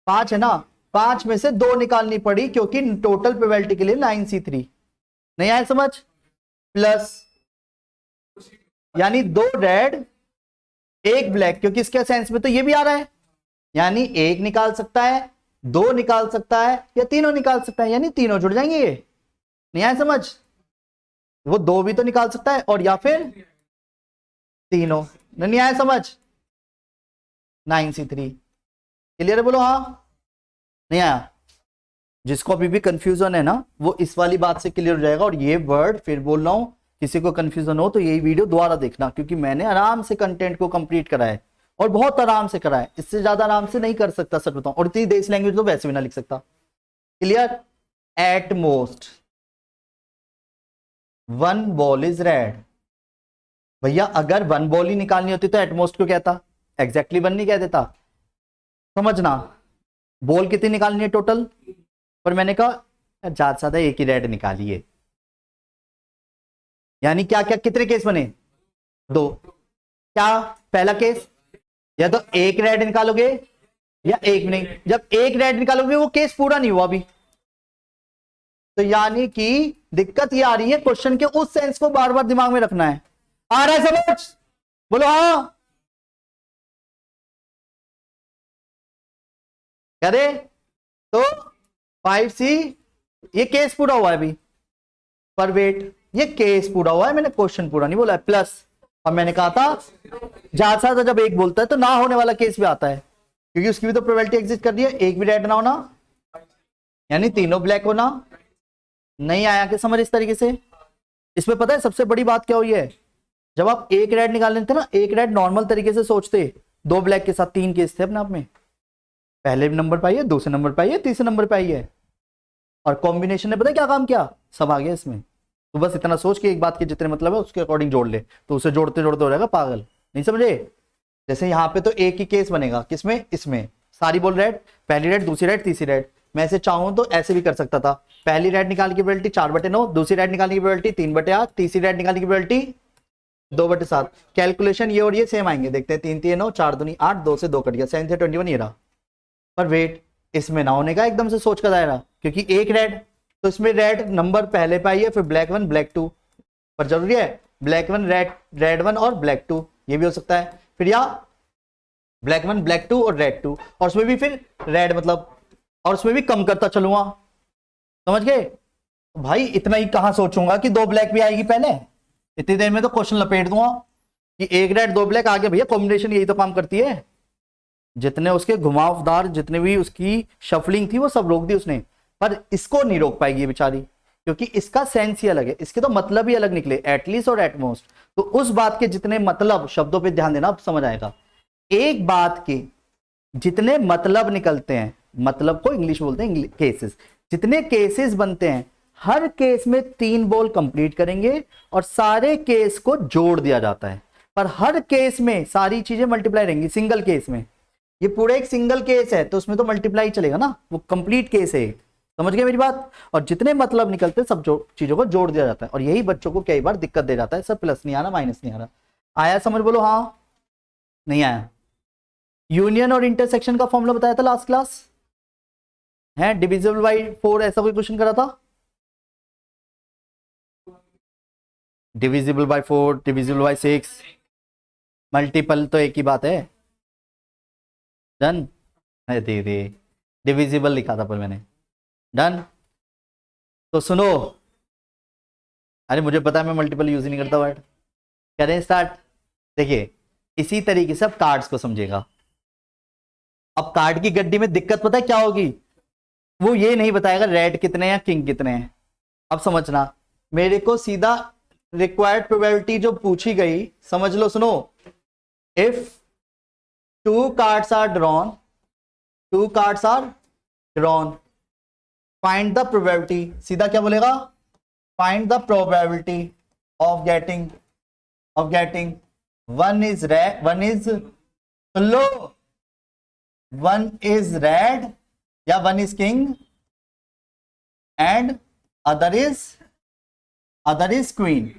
5 है ना, 5 में से 2 निकालनी पड़ी, क्योंकि टोटल प्रोबेबिलिटी के लिए 9C3। नहीं आया समझ? प्लस यानी 2 रेड 1 ब्लैक, क्योंकि इसके सेंस में तो ये भी आ रहा है, यानी 1 निकाल सकता है, 2 निकाल सकता है, या तीनों निकाल सकता है, यानी तीनों जुड़ जाएंगे। ये नहीं आया समझ? वो 2 भी तो निकाल सकता है, और या फिर तीनों। नहीं आया समझ? 9C3 क्लियर है? बोलो हाँ। नहीं आया? जिसको अभी भी कंफ्यूजन है ना, वो इस वाली बात से क्लियर हो जाएगा। और ये वर्ड फिर बोल रहा हूं, किसी को कंफ्यूजन हो तो यही वीडियो दोबारा देखना, क्योंकि मैंने आराम से कंटेंट को कंप्लीट करा है, और बहुत आराम से करा है। इससे ज्यादा आराम से नहीं कर सकता सच बताऊं, और इतनी देश लैंग्वेज तो वैसे भी ना लिख सकता। Clear? At most 1 ball is red. भैया अगर 1 बॉल ही निकालनी होती तो एटमोस्ट को कहता, एग्जैक्टली 1 नहीं कह देता। समझना, बॉल कितनी निकालनी है टोटल, पर मैंने कहा ज्यादा से ज्यादा 1 ही रेड निकालिए। यानी क्या क्या कितने केस बने? 2। क्या पहला केस, या तो 1 रेड निकालोगे या 1 नहीं। जब 1 रेड निकालोगे वो केस पूरा नहीं हुआ अभी, तो यानी कि दिक्कत ये आ रही है, क्वेश्चन के उस सेंस को बार बार दिमाग में रखना है। आ रहा है समझ? बोलो हाँ। कह दे तो 5C ये केस पूरा हुआ है अभी, पर वेट ये केस पूरा हुआ है, मैंने क्वेश्चन पूरा नहीं बोला है। प्लस अब मैंने कहा था ज्यादा जब 1 बोलता है तो ना होने वाला केस भी आता है, क्योंकि उसकी भी तो प्रोबेबिलिटी एग्जिस्ट कर रही है। 1 भी रेड ना होना, यानी तीनों ब्लैक होना। नहीं आया कि समझ इस तरीके से? इसमें पता है सबसे बड़ी बात क्या हुई है? जब आप 1 रेड निकाल लेते ना, 1 रेड नॉर्मल तरीके से सोचते, 2 ब्लैक के साथ 3 केस थे अपने आप में। पहले नंबर पे आई है, दूसरे नंबर पे आई है, तीसरे नंबर पे आई है, और कॉम्बिनेशन ने पता है क्या काम किया? सब आ गया इसमें। तो बस इतना सोच के एक बात के जितने मतलब है उसके अकॉर्डिंग जोड़ ले, तो उसे जोड़ते जोड़ते हो जाएगा पागल। नहीं समझे? जैसे यहाँ पे तो एक ही केस बनेगा, किसमें? इसमें सारी बॉल रेड, पहली रेड, दूसरी रेड, तीसरी रेड। मैं ऐसे चाहूं तो ऐसे भी कर सकता था, पहली रेड निकालने की प्रोबेबिलिटी 4/9, दूसरी रेड निकालने की प्रोबेबिलिटी 3/8, तीसरी रेड निकालने की प्रोबेबिलिटी 2/7। कैलकुलेशन ये और ये सेम आएंगे, देखते हैं। 3 3 9, 4 दूनी 8, 2 से 2 कट गया, 7 से 21 ये रहा। पर वेट, इसमें ना होने का एकदम से सोच का दायरा, क्योंकि 1 रेड, तो इसमें रेड नंबर पहले पे आई है, फिर ब्लैक 1 ब्लैक 2, पर जरूरी है ब्लैक 1 रेड 1 और ब्लैक 2, ये भी हो सकता है। फिर या ब्लैक 1 ब्लैक 2 और रेड 2, और उसमें भी फिर रेड मतलब, और उसमें भी कम करता चलूंगा। समझ गए भाई? इतना ही कहां सोचूंगा कि 2 ब्लैक भी आएगी पहले, इतनी देर में तो क्वेश्चन लपेट दूंगा कि 1 रेड 2 ब्लैक आ गया। भैया कॉम्बिनेशन यही तो काम करती है। जितने उसके घुमावदार, जितने भी उसकी शफलिंग थी वो सब रोक दी उसने। पर इसको नहीं रोक पाएगी बेचारी, क्योंकि इसका सेंस ही अलग है, इसके तो मतलब ही अलग निकले, एटलीस्ट और एटमोस्ट। तो उस बात के जितने मतलब, शब्दों पे ध्यान देना, अब समझ आएगा। एक बात के जितने मतलब निकलते हैं, मतलब को इंग्लिश बोलते हैं केसेस, जितने केसेस बनते हैं, हर केस में 3 बोल कंप्लीट करेंगे और सारे केस को जोड़ दिया जाता है। पर हर केस में सारी चीजें मल्टीप्लाई रहेंगी, सिंगल केस में ये पूरा एक सिंगल केस है तो उसमें तो मल्टीप्लाई चलेगा ना, वो कंप्लीट केस है। समझ गए मेरी बात? और जितने मतलब निकलते हैं सब चीजों को जोड़ दिया जाता है, और यही बच्चों को कई बार दिक्कत दे जाता है, सर प्लस नहीं आ रहा, माइनस नहीं आ रहा। आया समझ? बोलो हाँ, नहीं आया? यूनियन और इंटरसेक्शन का फॉर्मूला बताया था लास्ट क्लास है, डिविजिबल बाई 4, ऐसा कोई क्वेश्चन करा था? Divisible by 4, divisible by 6, multiple तो एक ही बात है। डन? दे दे, डिविजिबल लिखा था पर मैंने। डन? तो सुनो, अरे मुझे पता है मैं मल्टीपल यूज ही नहीं करता वर्ड। करें स्टार्ट? देखिए इसी तरीके से अब कार्ड्स को समझेगा। अब कार्ड की गड्डी में दिक्कत पता है क्या होगी? वो ये नहीं बताएगा रेड कितने हैं किंग कितने हैं। अब समझना, मेरे को सीधा रिक्वायर्ड प्रोबेबिलिटी जो पूछी गई, समझ लो, सुनो। If 2 cards are drawn, 2 cards are drawn, find the probability, सीधा क्या बोलेगा? Find the probability of getting one is red, one is लो, one is red या one is king and other is queen।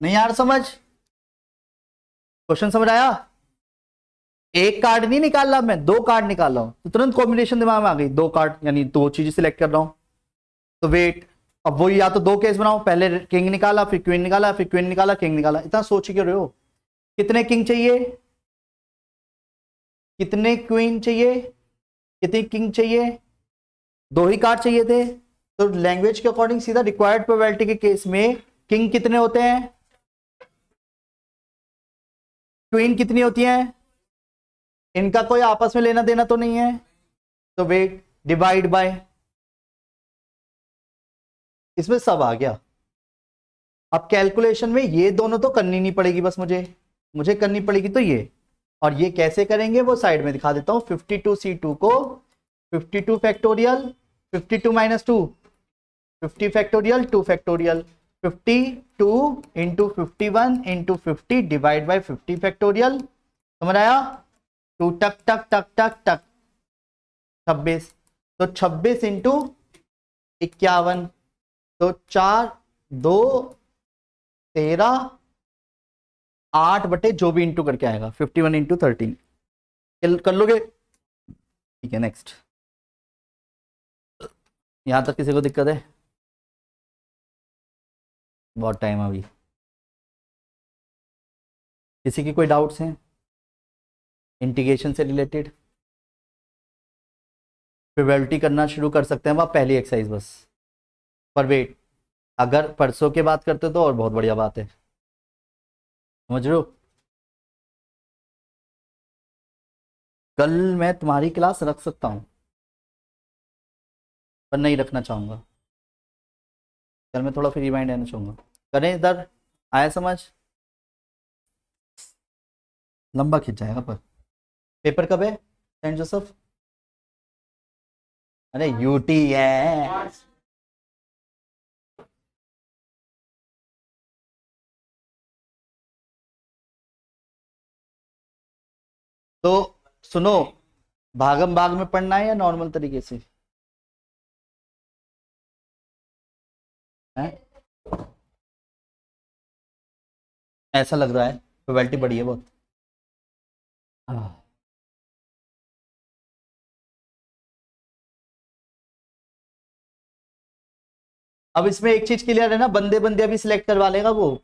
नहीं यार समझ? क्वेश्चन समझ आया? एक कार्ड नहीं निकाल रहा मैं, 2 कार्ड निकाल रहा हूं, तो तुरंत कॉम्बिनेशन दिमाग में आ गई, 2 कार्ड यानी 2 चीजें सिलेक्ट कर रहा हूं। तो वेट, अब वो या तो 2 केस बनाओ, पहले किंग निकाला, फिर क्वीन निकाला, फिर क्वीन निकाला, किंग निकाला। इतना सोच क्यों रहे हो? कितने किंग चाहिए, कितने क्वीन चाहिए, कितने किंग चाहिए? 2 ही कार्ड चाहिए थे। तो लैंग्वेज के अकॉर्डिंग सीधा रिक्वायर्ड प्रोबेबिलिटी के केस में किंग कितने होते हैं, क्वीन कितनी होती है, इनका कोई आपस में लेना देना तो नहीं है। तो वेट, डिवाइड बाय, इसमें सब आ गया। अब कैलकुलेशन में ये दोनों तो करनी नहीं पड़ेगी, बस मुझे करनी पड़ेगी तो ये। और ये कैसे करेंगे वो साइड में दिखा देता हूं। 52C2 को 52 factorial, 52 minus 2, 50 factorial, 2 factorial, 52 into 51 into 50 divide by 50 factorial. समझ आया? 2 टक टक टक टक टक 26, तो 26 इंटू 51, तो 4 2 13 8 बटे जो भी इंटू करके आएगा, 51 इंटू 13 कर लोगे? ठीक है, नेक्स्ट। यहां तक किसी को दिक्कत है? बहुत टाइम अभी। किसी की कोई डाउट्स हैं इंटीग्रेशन से रिलेटेड? प्रोबेबिलिटी करना शुरू कर सकते हैं वह पहली एक्सरसाइज बस। पर वेट, अगर परसों के बात करते तो और बहुत बढ़िया बात है, समझ रहे हो? कल मैं तुम्हारी क्लास रख सकता हूं पर नहीं रखना चाहूंगा। कल मैं थोड़ा फ्री रिमाइंड रहना चाहूंगा। करें इधर? आया समझ? लंबा खिंच जाएगा पर। पेपर कब है सेंट जोसेफ? अरे यूटी है। तो सुनो, भागम भाग में पढ़ना है या नॉर्मल तरीके से है? ऐसा लग रहा है प्रोबेबिलिटी बढ़ी है बहुत। अब इसमें एक चीज क्लियर है ना, बंदे बंदे अभी सिलेक्ट करवा लेगा वो।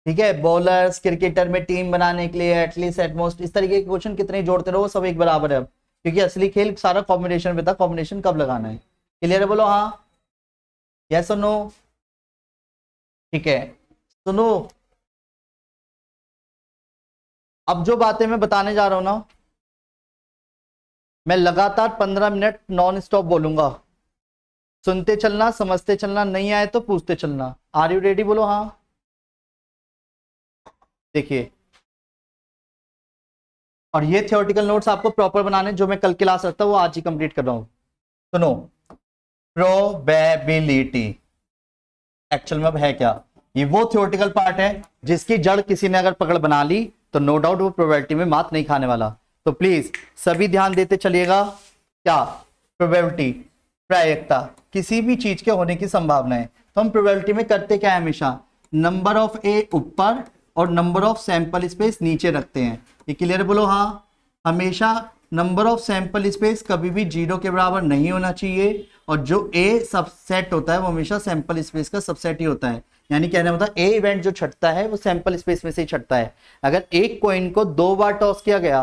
ठीक है, बॉलर्स क्रिकेटर में टीम बनाने के लिए एटलीस्ट एटमोस्ट इस तरीके के क्वेश्चन कितने जोड़ते रहो सब एक बराबर है अब, क्योंकि असली खेल सारा कॉम्बिनेशन में था, कॉम्बिनेशन कब लगाना है। क्लियर है? बोलो हाँ, यस और नो। ठीक है, सुनो, अब जो बातें मैं बताने जा रहा हूं ना, मैं लगातार 15 मिनट नॉन स्टॉप बोलूंगा, सुनते चलना, समझते चलना, नहीं आए तो पूछते चलना। Are you ready? बोलो हाँ। देखिए, और ये थियोरेटिकल नोट्स आपको प्रॉपर बनाने, जो मैं कल क्लास रखता हूँ वो आज ही कंप्लीट कर रहा हूं। सुनो, प्रोबेबिलिटी एक्चुअल में अब है क्या? ये वो थियोरेटिकल पार्ट है जिसकी जड़ किसी ने अगर पकड़ बना ली तो नो डाउट वो प्रोबेबिलिटी में मात नहीं खाने वाला। तो प्लीज सभी ध्यान देते चलिएगा। क्या? प्रोबेबिलिटी, प्रायिकता, किसी भी चीज के होने की संभावना है। तो हम प्रोबेबिलिटी में करते क्या है? हमेशा नंबर ऑफ ए ऊपर और नंबर ऑफ सैंपल स्पेस नीचे रखते हैं। ये क्लियर? बोलो हाँ। हमेशा नंबर ऑफ सैंपल स्पेस कभी भी 0 के बराबर नहीं होना चाहिए, और जो ए सबसेट होता है वो हमेशा सैंपल स्पेस का सबसेट ही होता है। यानी कहने मतलब ए इवेंट जो छटता है वो सैंपल स्पेस में से ही छटता है। अगर एक कॉइन को 2 बार टॉस किया गया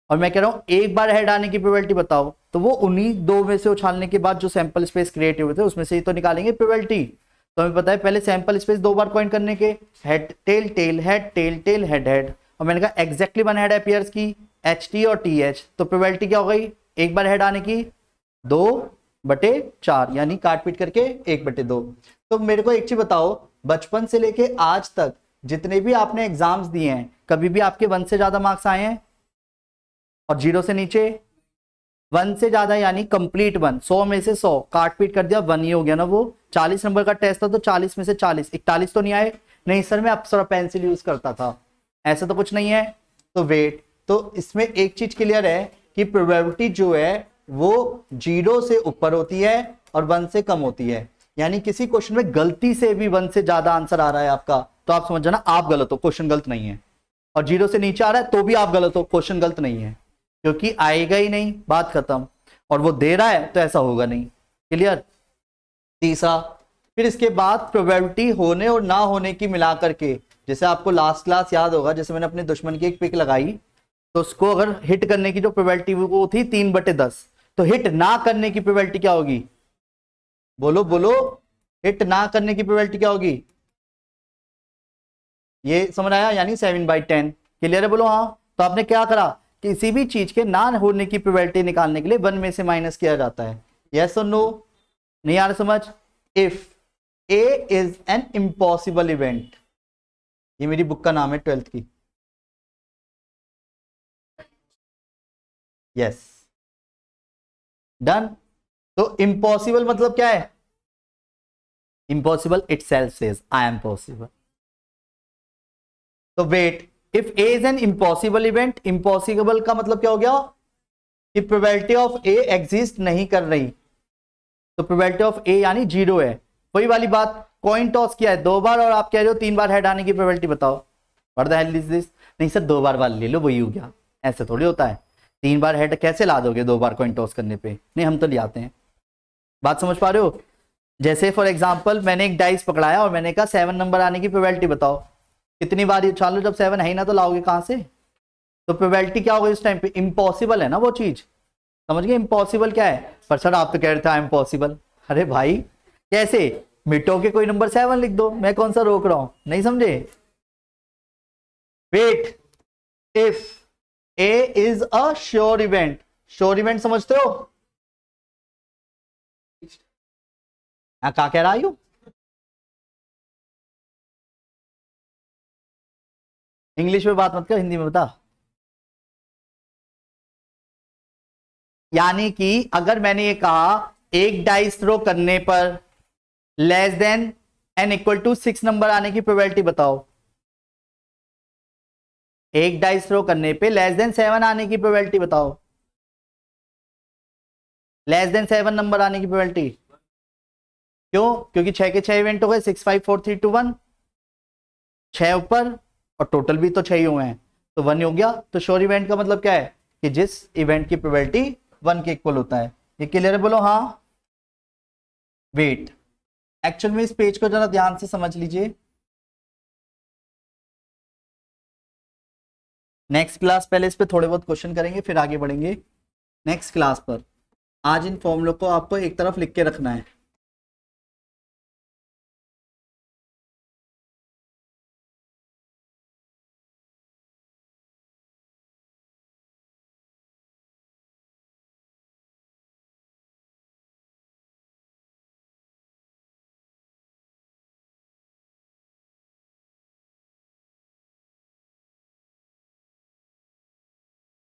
और मैं कह रहा हूं एक बार हेड आने की प्रोबेबिलिटी बताओ, तो वो उन्हीं 2 में से उछालने के बाद जो सैंपल स्पेस क्रिएट हुए थे उसमें से ही तो निकालेंगे प्रोबेबिलिटी। तो हमें पता है पहले सैंपल स्पेस 2 बार कॉइन करने के, head tail tail head tail tail head head, और मैंने कहा एग्जैक्टली 1 हेड अपीयर्स की, एच टी और टी एच। तो प्रोबेबिलिटी क्या हो गई? एक बार हेड आने की 2/4, यानी काट पीट करके 1/2। तो मेरे को एक चीज बताओ, बचपन से लेके आज तक जितने भी आपने एग्जाम्स दिए हैं, कभी भी आपके 1 से ज्यादा मार्क्स आए हैं? और 0 से नीचे? 1 से ज्यादा यानी कंप्लीट 1, 100 में से 100 काट पीट कर दिया 1 ही हो गया ना। वो 40 नंबर का टेस्ट था तो 40 में से 40, 41 तो नहीं आए? नहीं सर मैं अप्सरा पेंसिल यूज करता था, ऐसा तो कुछ नहीं है। तो वेट, तो इसमें एक चीज क्लियर है कि प्रोबेबिलिटी जो है वो 0 से ऊपर होती है और 1 से कम होती है। यानी किसी क्वेश्चन में गलती से भी 1 से ज्यादा आंसर आ रहा है आपका, तो आप समझ जाना आप गलत हो, क्वेश्चन गलत नहीं है। और 0 से नीचे आ रहा है तो भी आप गलत हो, क्वेश्चन गलत नहीं है, क्योंकि आएगा ही नहीं, बात खत्म। और वो दे रहा है तो ऐसा होगा नहीं। क्लियर? तीसरा, फिर इसके बाद प्रोबेबिलिटी होने और ना होने की मिलाकर के, जैसे आपको लास्ट क्लास याद होगा, जैसे मैंने अपने दुश्मन की एक पिक लगाई, तो उसको अगर हिट करने की जो प्रोबेबिलिटी वो थी 3/10, तो हिट ना करने की प्रोबेबिलिटी क्या होगी? बोलो बोलो, हिट ना करने की प्रोबेबिलिटी क्या होगी? ये समझ आया? यानी 7/10। क्लियर है? बोलो हाँ। तो आपने क्या करा? किसी भी चीज के ना होने की प्रोबेबिलिटी निकालने के लिए 1 में से माइनस किया जाता है। यस और नो? नहीं आ रहा समझ? If A is an impossible event, ये मेरी बुक का नाम है 12th की। Yes, done. तो इम्पॉसिबल मतलब क्या है? Impossible itself says I am possible. तो wait, if A is an impossible event, impossible का मतलब क्या हो गया? कि प्रोबेबिलिटी ऑफ ए एग्जिस्ट नहीं कर रही, तो प्रोबेबिलिटी ऑफ ए यानी 0 है। वही वाली बात, कॉइन टॉस किया है 2 बार और आप कह रहे हो 3 बार हेड आने की प्रोबेबिलिटी बताओ। What the hell is this? नहीं सर 2 बार वाली ले लो वही हो गया, ऐसे थोड़ी होता है। 3 बार हेड कैसे ला दोगे 2 बार कॉइन टॉस करने पे? नहीं हम तो ले आते हैं। बात समझ पा रहे हो? जैसे फॉर एग्जाम्पल मैंने एक डाइस पकड़ाया और मैंने कहा 7 नंबर आने की प्रोबेबिलिटी बताओ, कितनी बार ये उछालो, जब 7 है ही ना तो लाओगे कहां से? तो प्रोबेबिलिटी क्या होगी इस टाइम पे? इम्पॉसिबल है ना वो चीज। समझ गए इम्पॉसिबल क्या है? पर सर आप तो कह रहे थे इम्पॉसिबल। अरे भाई कैसे? मिटो के कोई नंबर 7 लिख दो, मैं कौन सा रोक रहा हूं, नहीं समझे? Wait, if A is a sure event, sure event समझते हो? क्या कह रहा हूं? इंग्लिश में बात मत कर, हिंदी में बता। यानी कि अगर मैंने ये कहा एक डाइस थ्रो करने पर less than n equal to 6 number आने की प्रोबेबिलिटी बताओ, एक डाइस थ्रो करने पे लेस देन 7 आने की प्रोबेबिलिटी बताओ, लेस देन 7 नंबर आने की प्रोबेबिलिटी। क्यों? क्योंकि 6 के 6 इवेंट हो गए, 6 5 4 3 2 1, 6 ऊपर और टोटल भी तो 6 ही हुए हैं, तो 1 हो गया। तो श्योर इवेंट का मतलब क्या है? कि जिस इवेंट की प्रोबेबिलिटी 1 के इक्वल होता है। ये क्लियर है? बोलो हाँ। वेट, एक्चुअल में इस पेज को जरा ध्यान से समझ लीजिए। नेक्स्ट क्लास पहले इस पे थोड़े बहुत क्वेश्चन करेंगे फिर आगे बढ़ेंगे नेक्स्ट क्लास पर। आज इन फॉर्मूलों को आपको एक तरफ लिख के रखना है।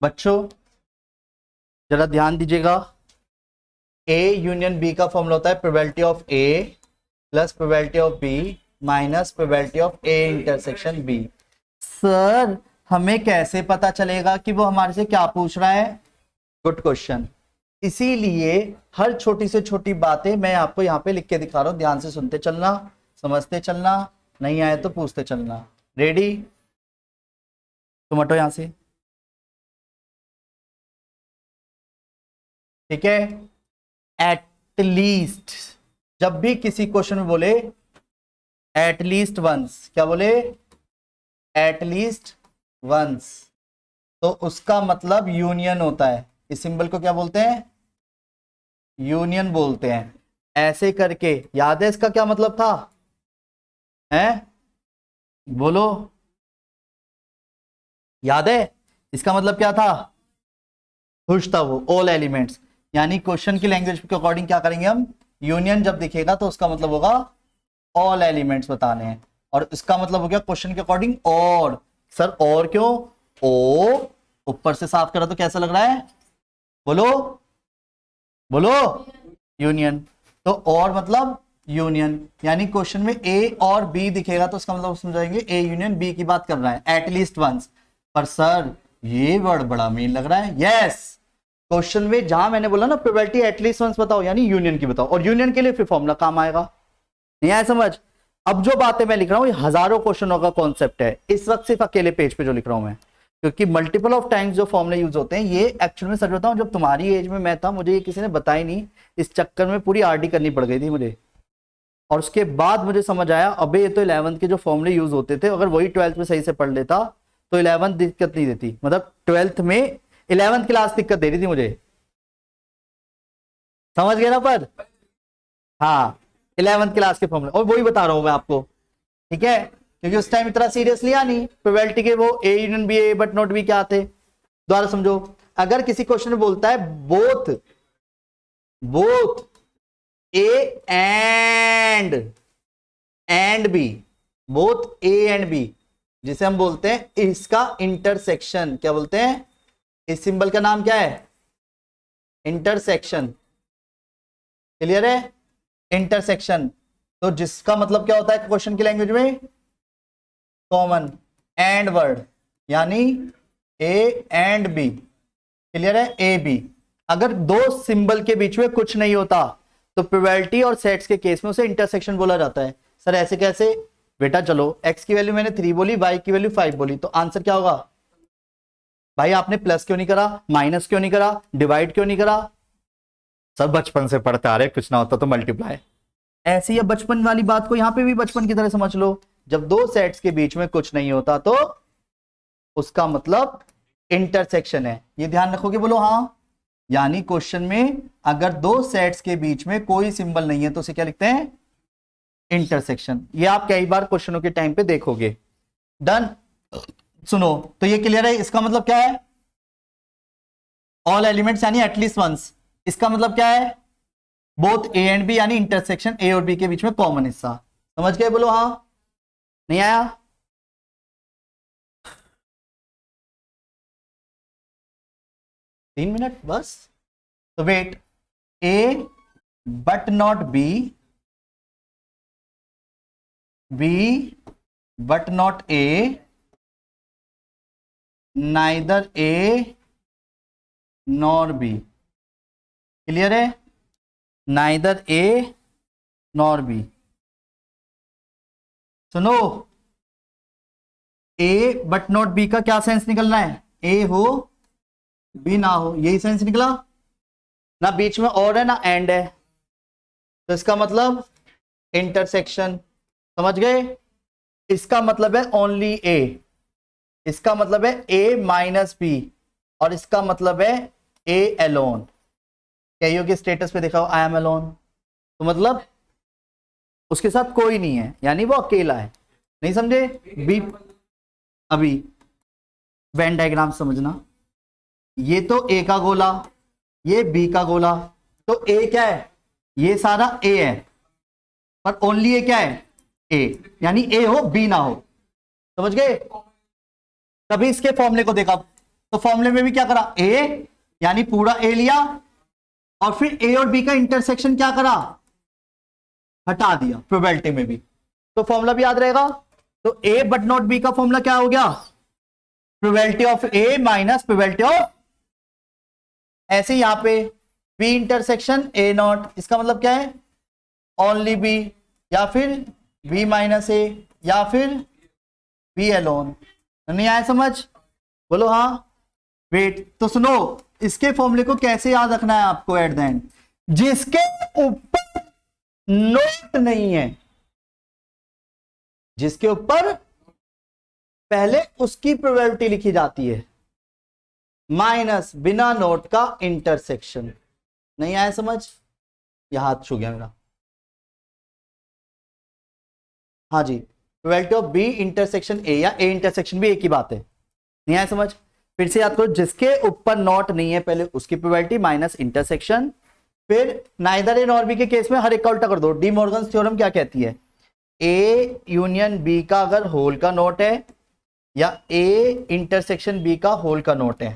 बच्चों जरा ध्यान दीजिएगा, ए यूनियन बी का फॉर्मूला होता है probability of A plus probability of B minus probability of A intersection B. Sir हमें कैसे पता चलेगा कि वो हमारे से क्या पूछ रहा है? Good question. इसीलिए हर छोटी से छोटी बातें मैं आपको यहाँ पे लिख के दिखा रहा हूं, ध्यान से सुनते चलना, समझते चलना, नहीं आए तो पूछते चलना। रेडी? तुम हटो यहां से, ठीक है। एट लीस्ट, जब भी किसी क्वेश्चन में बोले एट लीस्ट वंस, क्या बोले? एट लीस्ट वंस, तो उसका मतलब यूनियन होता है। इस सिंबल को क्या बोलते हैं? यूनियन बोलते हैं। ऐसे करके याद है इसका क्या मतलब था? हैं? बोलो, याद है इसका मतलब क्या था? खुश था वो, ऑल एलिमेंट्स। यानी क्वेश्चन की लैंग्वेज के अकॉर्डिंग क्या करेंगे हम? यूनियन जब दिखेगा तो उसका मतलब होगा ऑल एलिमेंट्स बताने हैं, और इसका मतलब हो गया क्वेश्चन के अकॉर्डिंग और। सर और क्यों? ओ ऊपर से साफ करा तो कैसा लग रहा है? बोलो बोलो, यूनियन। तो और मतलब यूनियन, यानी क्वेश्चन में ए और बी दिखेगा तो उसका मतलब समझाएंगे ए यूनियन बी की बात कर रहा है, एट लीस्ट वंस। पर सर ये वर्ड बड़ा मेन लग रहा है। यस, क्वेश्चन में जहां मैंने बोला ना प्रोबेबिलिटी एटलीस्ट वंस बताओ, यानी यूनियन की बताओ, और यूनियन के लिए फिर फॉर्मूला काम आएगा। नहीं आया समझ? अब जो बातें मैं लिख रहा हूं ये हजारों क्वेश्चनों का कॉन्सेप्ट है, इस वक्त सिर्फ अकेले पेज पे जो लिख रहा हूं मैं, क्योंकि मल्टीपल ऑफ टाइम्स जो फॉर्मूले यूज होते हैं ये एक्चुअल में सच बताऊं जब तुम्हारी एज में मैं था मुझे ये किसी ने बताई नहीं, इस चक्कर में पूरी आरडी करनी पड़ गई थी मुझे। और उसके बाद मुझे समझ आया अबे ये तो 11th के जो फॉर्मूले यूज होते थे अगर वही 12th में सही से पढ़ लेता तो 11th दिक्कत नहीं देती, मतलब 12th में 11th क्लास दिक्कत दे रही थी मुझे, समझ गए ना? पर हाँ 11th क्लास के फॉर्मूले, और वही बता रहा हूं मैं आपको, ठीक है, क्योंकि उस टाइम इतना सीरियस लिया नहीं। प्रोबेबिलिटी के वो A union B A but not B क्या थे? दोबारा समझो, अगर किसी क्वेश्चन में बोलता है both both A and B, both A and B, जिसे हम बोलते हैं इसका इंटरसेक्शन, क्या बोलते हैं? इस सिंबल का नाम क्या है? इंटरसेक्शन। क्लियर है? इंटरसेक्शन। तो जिसका मतलब क्या होता है क्वेश्चन की लैंग्वेज में? कॉमन एंड वर्ड, यानी ए एंड बी। क्लियर है? A B. अगर दो सिंबल के बीच में कुछ नहीं होता तो प्रोबेबिलिटी और सेट्स के केस में उसे इंटरसेक्शन बोला जाता है। सर ऐसे कैसे? बेटा चलो x की वैल्यू मैंने 3 बोली, y की वैल्यू 5 बोली, तो आंसर क्या होगा? भाई आपने प्लस क्यों नहीं करा, माइनस क्यों नहीं करा, डिवाइड क्यों नहीं करा? सर बचपन से पढ़ते आ रहे, कुछ ना होता तो मल्टीप्लाई। ऐसी ही बचपन वाली बात को यहां पे भी बचपन की तरह समझ लो, जब दो सेट्स के बीच में कुछ नहीं होता तो उसका मतलब इंटरसेक्शन है। ये ध्यान रखोगे? बोलो हाँ। यानी क्वेश्चन में अगर दो सेट्स के बीच में कोई सिंबल नहीं है तो उसे क्या लिखते हैं? इंटरसेक्शन। ये आप कई बार क्वेश्चनों के टाइम पे देखोगे। डन? सुनो, तो ये क्लियर है? इसका मतलब क्या है? ऑल एलिमेंट्स यानी एटलीस्ट वंस। इसका मतलब क्या है? बोथ ए एंड बी, यानी इंटरसेक्शन ए और बी के बीच में कॉमन हिस्सा। समझ गए? बोलो हाँ। नहीं आया? 3 मिनट बस। तो wait, A but not B, B but not A, neither A nor B. Clear है? Neither A nor B. सुनो, ए बट नॉट बी का क्या सेंस निकलना है? ए हो बी ना हो, यही सेंस निकला ना, बीच में और है ना एंड है, तो इसका मतलब इंटरसेक्शन। समझ गए? इसका मतलब है ओनली ए, इसका मतलब है ए माइनस बी, और इसका मतलब है ए एलोन। कईयों के स्टेटस पे देखा हो आई एम एलोन, तो मतलब उसके साथ कोई नहीं है, यानी वो अकेला है। नहीं समझे? बी, अभी वेन डायग्राम समझना, ये तो ए का गोला, ये बी का गोला, तो ए क्या है? ये सारा ए है, पर ओनली ए क्या है? ए, यानी ए हो बी ना हो। समझ गए? कभी इसके फॉर्मूले को देखा, तो फॉर्मूले में भी क्या करा, ए यानी पूरा ए लिया और फिर ए और बी का इंटरसेक्शन क्या करा, हटा दिया प्रोबेबिलिटी में भी, तो फॉर्मूला भी याद रहेगा। तो ए बट नॉट बी का फॉर्मूला क्या हो गया, probability of A minus probability of, ऐसे यहां पे बी इंटरसेक्शन ए नॉट, इसका मतलब क्या है, ओनली बी या फिर बी माइनस ए या फिर बी एलोन। नहीं आया समझ, बोलो हाँ। वेट, तो सुनो, इसके फॉर्मूले को कैसे याद रखना है आपको एट द एंड, जिसके ऊपर नोट नहीं है, जिसके ऊपर पहले उसकी प्रोबेबिलिटी लिखी जाती है माइनस बिना नोट का इंटरसेक्शन। नहीं आया समझ, यह हाथ छू गया मेरा, हाँ जी, probability of B intersection A या ए इंटरसेक्शन बी एक ही बात है। नहीं आया समझ, फिर से याद करो, जिसके ऊपर नॉट नहीं है पहले उसकी प्रोबेबिलिटी माइनस इंटरसेक्शन, फिर नाइदर ए नॉर बी के केस में हर एक का उल्टा कर दो। डी मॉर्गन्स थ्योरम क्या कहती है, ए यूनियन बी का अगर होल का नोट है या ए इंटरसेक्शन बी का होल का नोट है,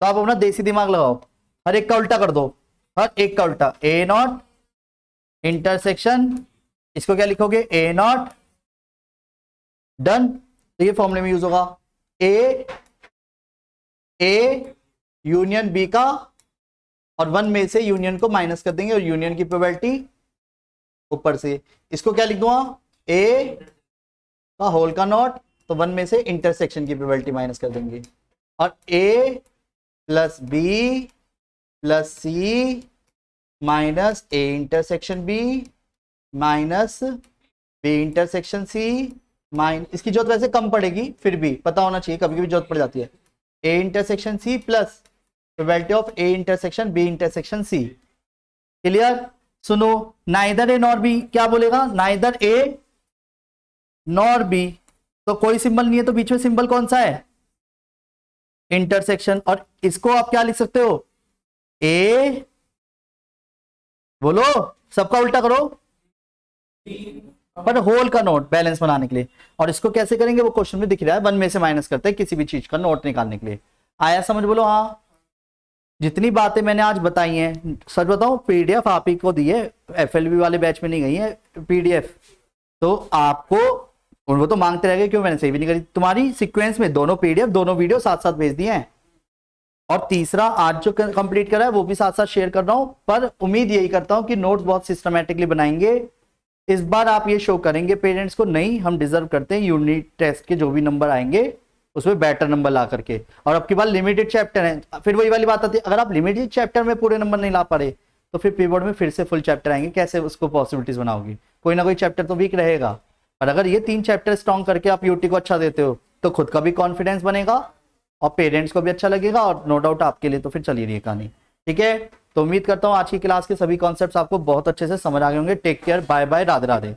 तो आप अपना देसी दिमाग लगाओ, हर एक का उल्टा कर दो, हर एक का उल्टा, ए नॉट इंटरसेक्शन, इसको क्या लिखोगे, ए नॉट, डन। तो ये फॉर्मूले में यूज होगा, ए यूनियन बी का, और वन में से यूनियन को माइनस कर देंगे और यूनियन की प्रोबेबिलिटी ऊपर से, इसको क्या लिख दूंगा, ए का होल का नॉट, तो वन में से इंटरसेक्शन की प्रोबेबिलिटी माइनस कर देंगे, और A plus B plus C minus A intersection B minus B intersection C minus, इसकी जरूरत वैसे कम पड़ेगी, फिर भी पता होना चाहिए, कभी कभी जरूरत पड़ जाती है, A intersection C plus probability of A intersection B intersection C. Clear, सुनो, नाइदर ए नॉर बी क्या बोलेगा, नाइदर ए नॉर बी, तो कोई सिंबल नहीं है, तो बीच में सिंबल कौन सा है, इंटरसेक्शन, और इसको आप क्या लिख सकते हो, ए, बोलो सबका उल्टा करो, पर होल का नोट बैलेंस बनाने के लिए, और इसको कैसे करेंगे वो क्वेश्चन में दिख रहा है, वन में से माइनस करते हैं किसी भी चीज का नोट निकालने के लिए। आया समझ, बोलो हाँ। जितनी बातें मैंने आज बताई हैं, सच बताऊं, पीडीएफ आप ही को दी है, एफएलबी वाले बैच में नहीं गई है पीडीएफ, तो आपको वो तो मांगते रह गए, क्यों मैंने सेव भी नहीं करी, तुम्हारी सीक्वेंस में दोनों पीडीएफ दोनों वीडियो साथ साथ भेज दिए हैं, और तीसरा आज जो कंप्लीट करा है वो भी साथ साथ शेयर कर रहा हूं, पर उम्मीद यही करता हूं कि नोट्स बहुत सिस्टमैटिकली बनाएंगे। इस बार आप ये शो करेंगे पेरेंट्स को, नहीं हम डिजर्व करते हैं यूनिट टेस्ट के जो भी नंबर आएंगे उसमें बेटर नंबर ला करके, और अब की बार लिमिटेड चैप्टर है, फिर वही वाली बात आती है, अगर आप लिमिटेड चैप्टर में पूरे नंबर नहीं ला पा रहे तो फिर पीबोर्ड में फिर से फुल चैप्टर आएंगे, कैसे उसको पॉसिबिलिटीज बनाओगी, कोई ना कोई चैप्टर तो वीक रहेगा। और अगर ये 3 चैप्टर स्ट्रॉन्ग करके आप यूटी को अच्छा देते हो तो खुद का भी कॉन्फिडेंस बनेगा और पेरेंट्स को भी अच्छा लगेगा, और नो डाउट आपके लिए तो फिर चली रही है कहानी। ठीक है, तो उम्मीद करता हूँ आज की क्लास के सभी कॉन्सेप्ट्स आपको बहुत अच्छे से समझ आ गए होंगे। Take care, bye bye, Radhe Radhe.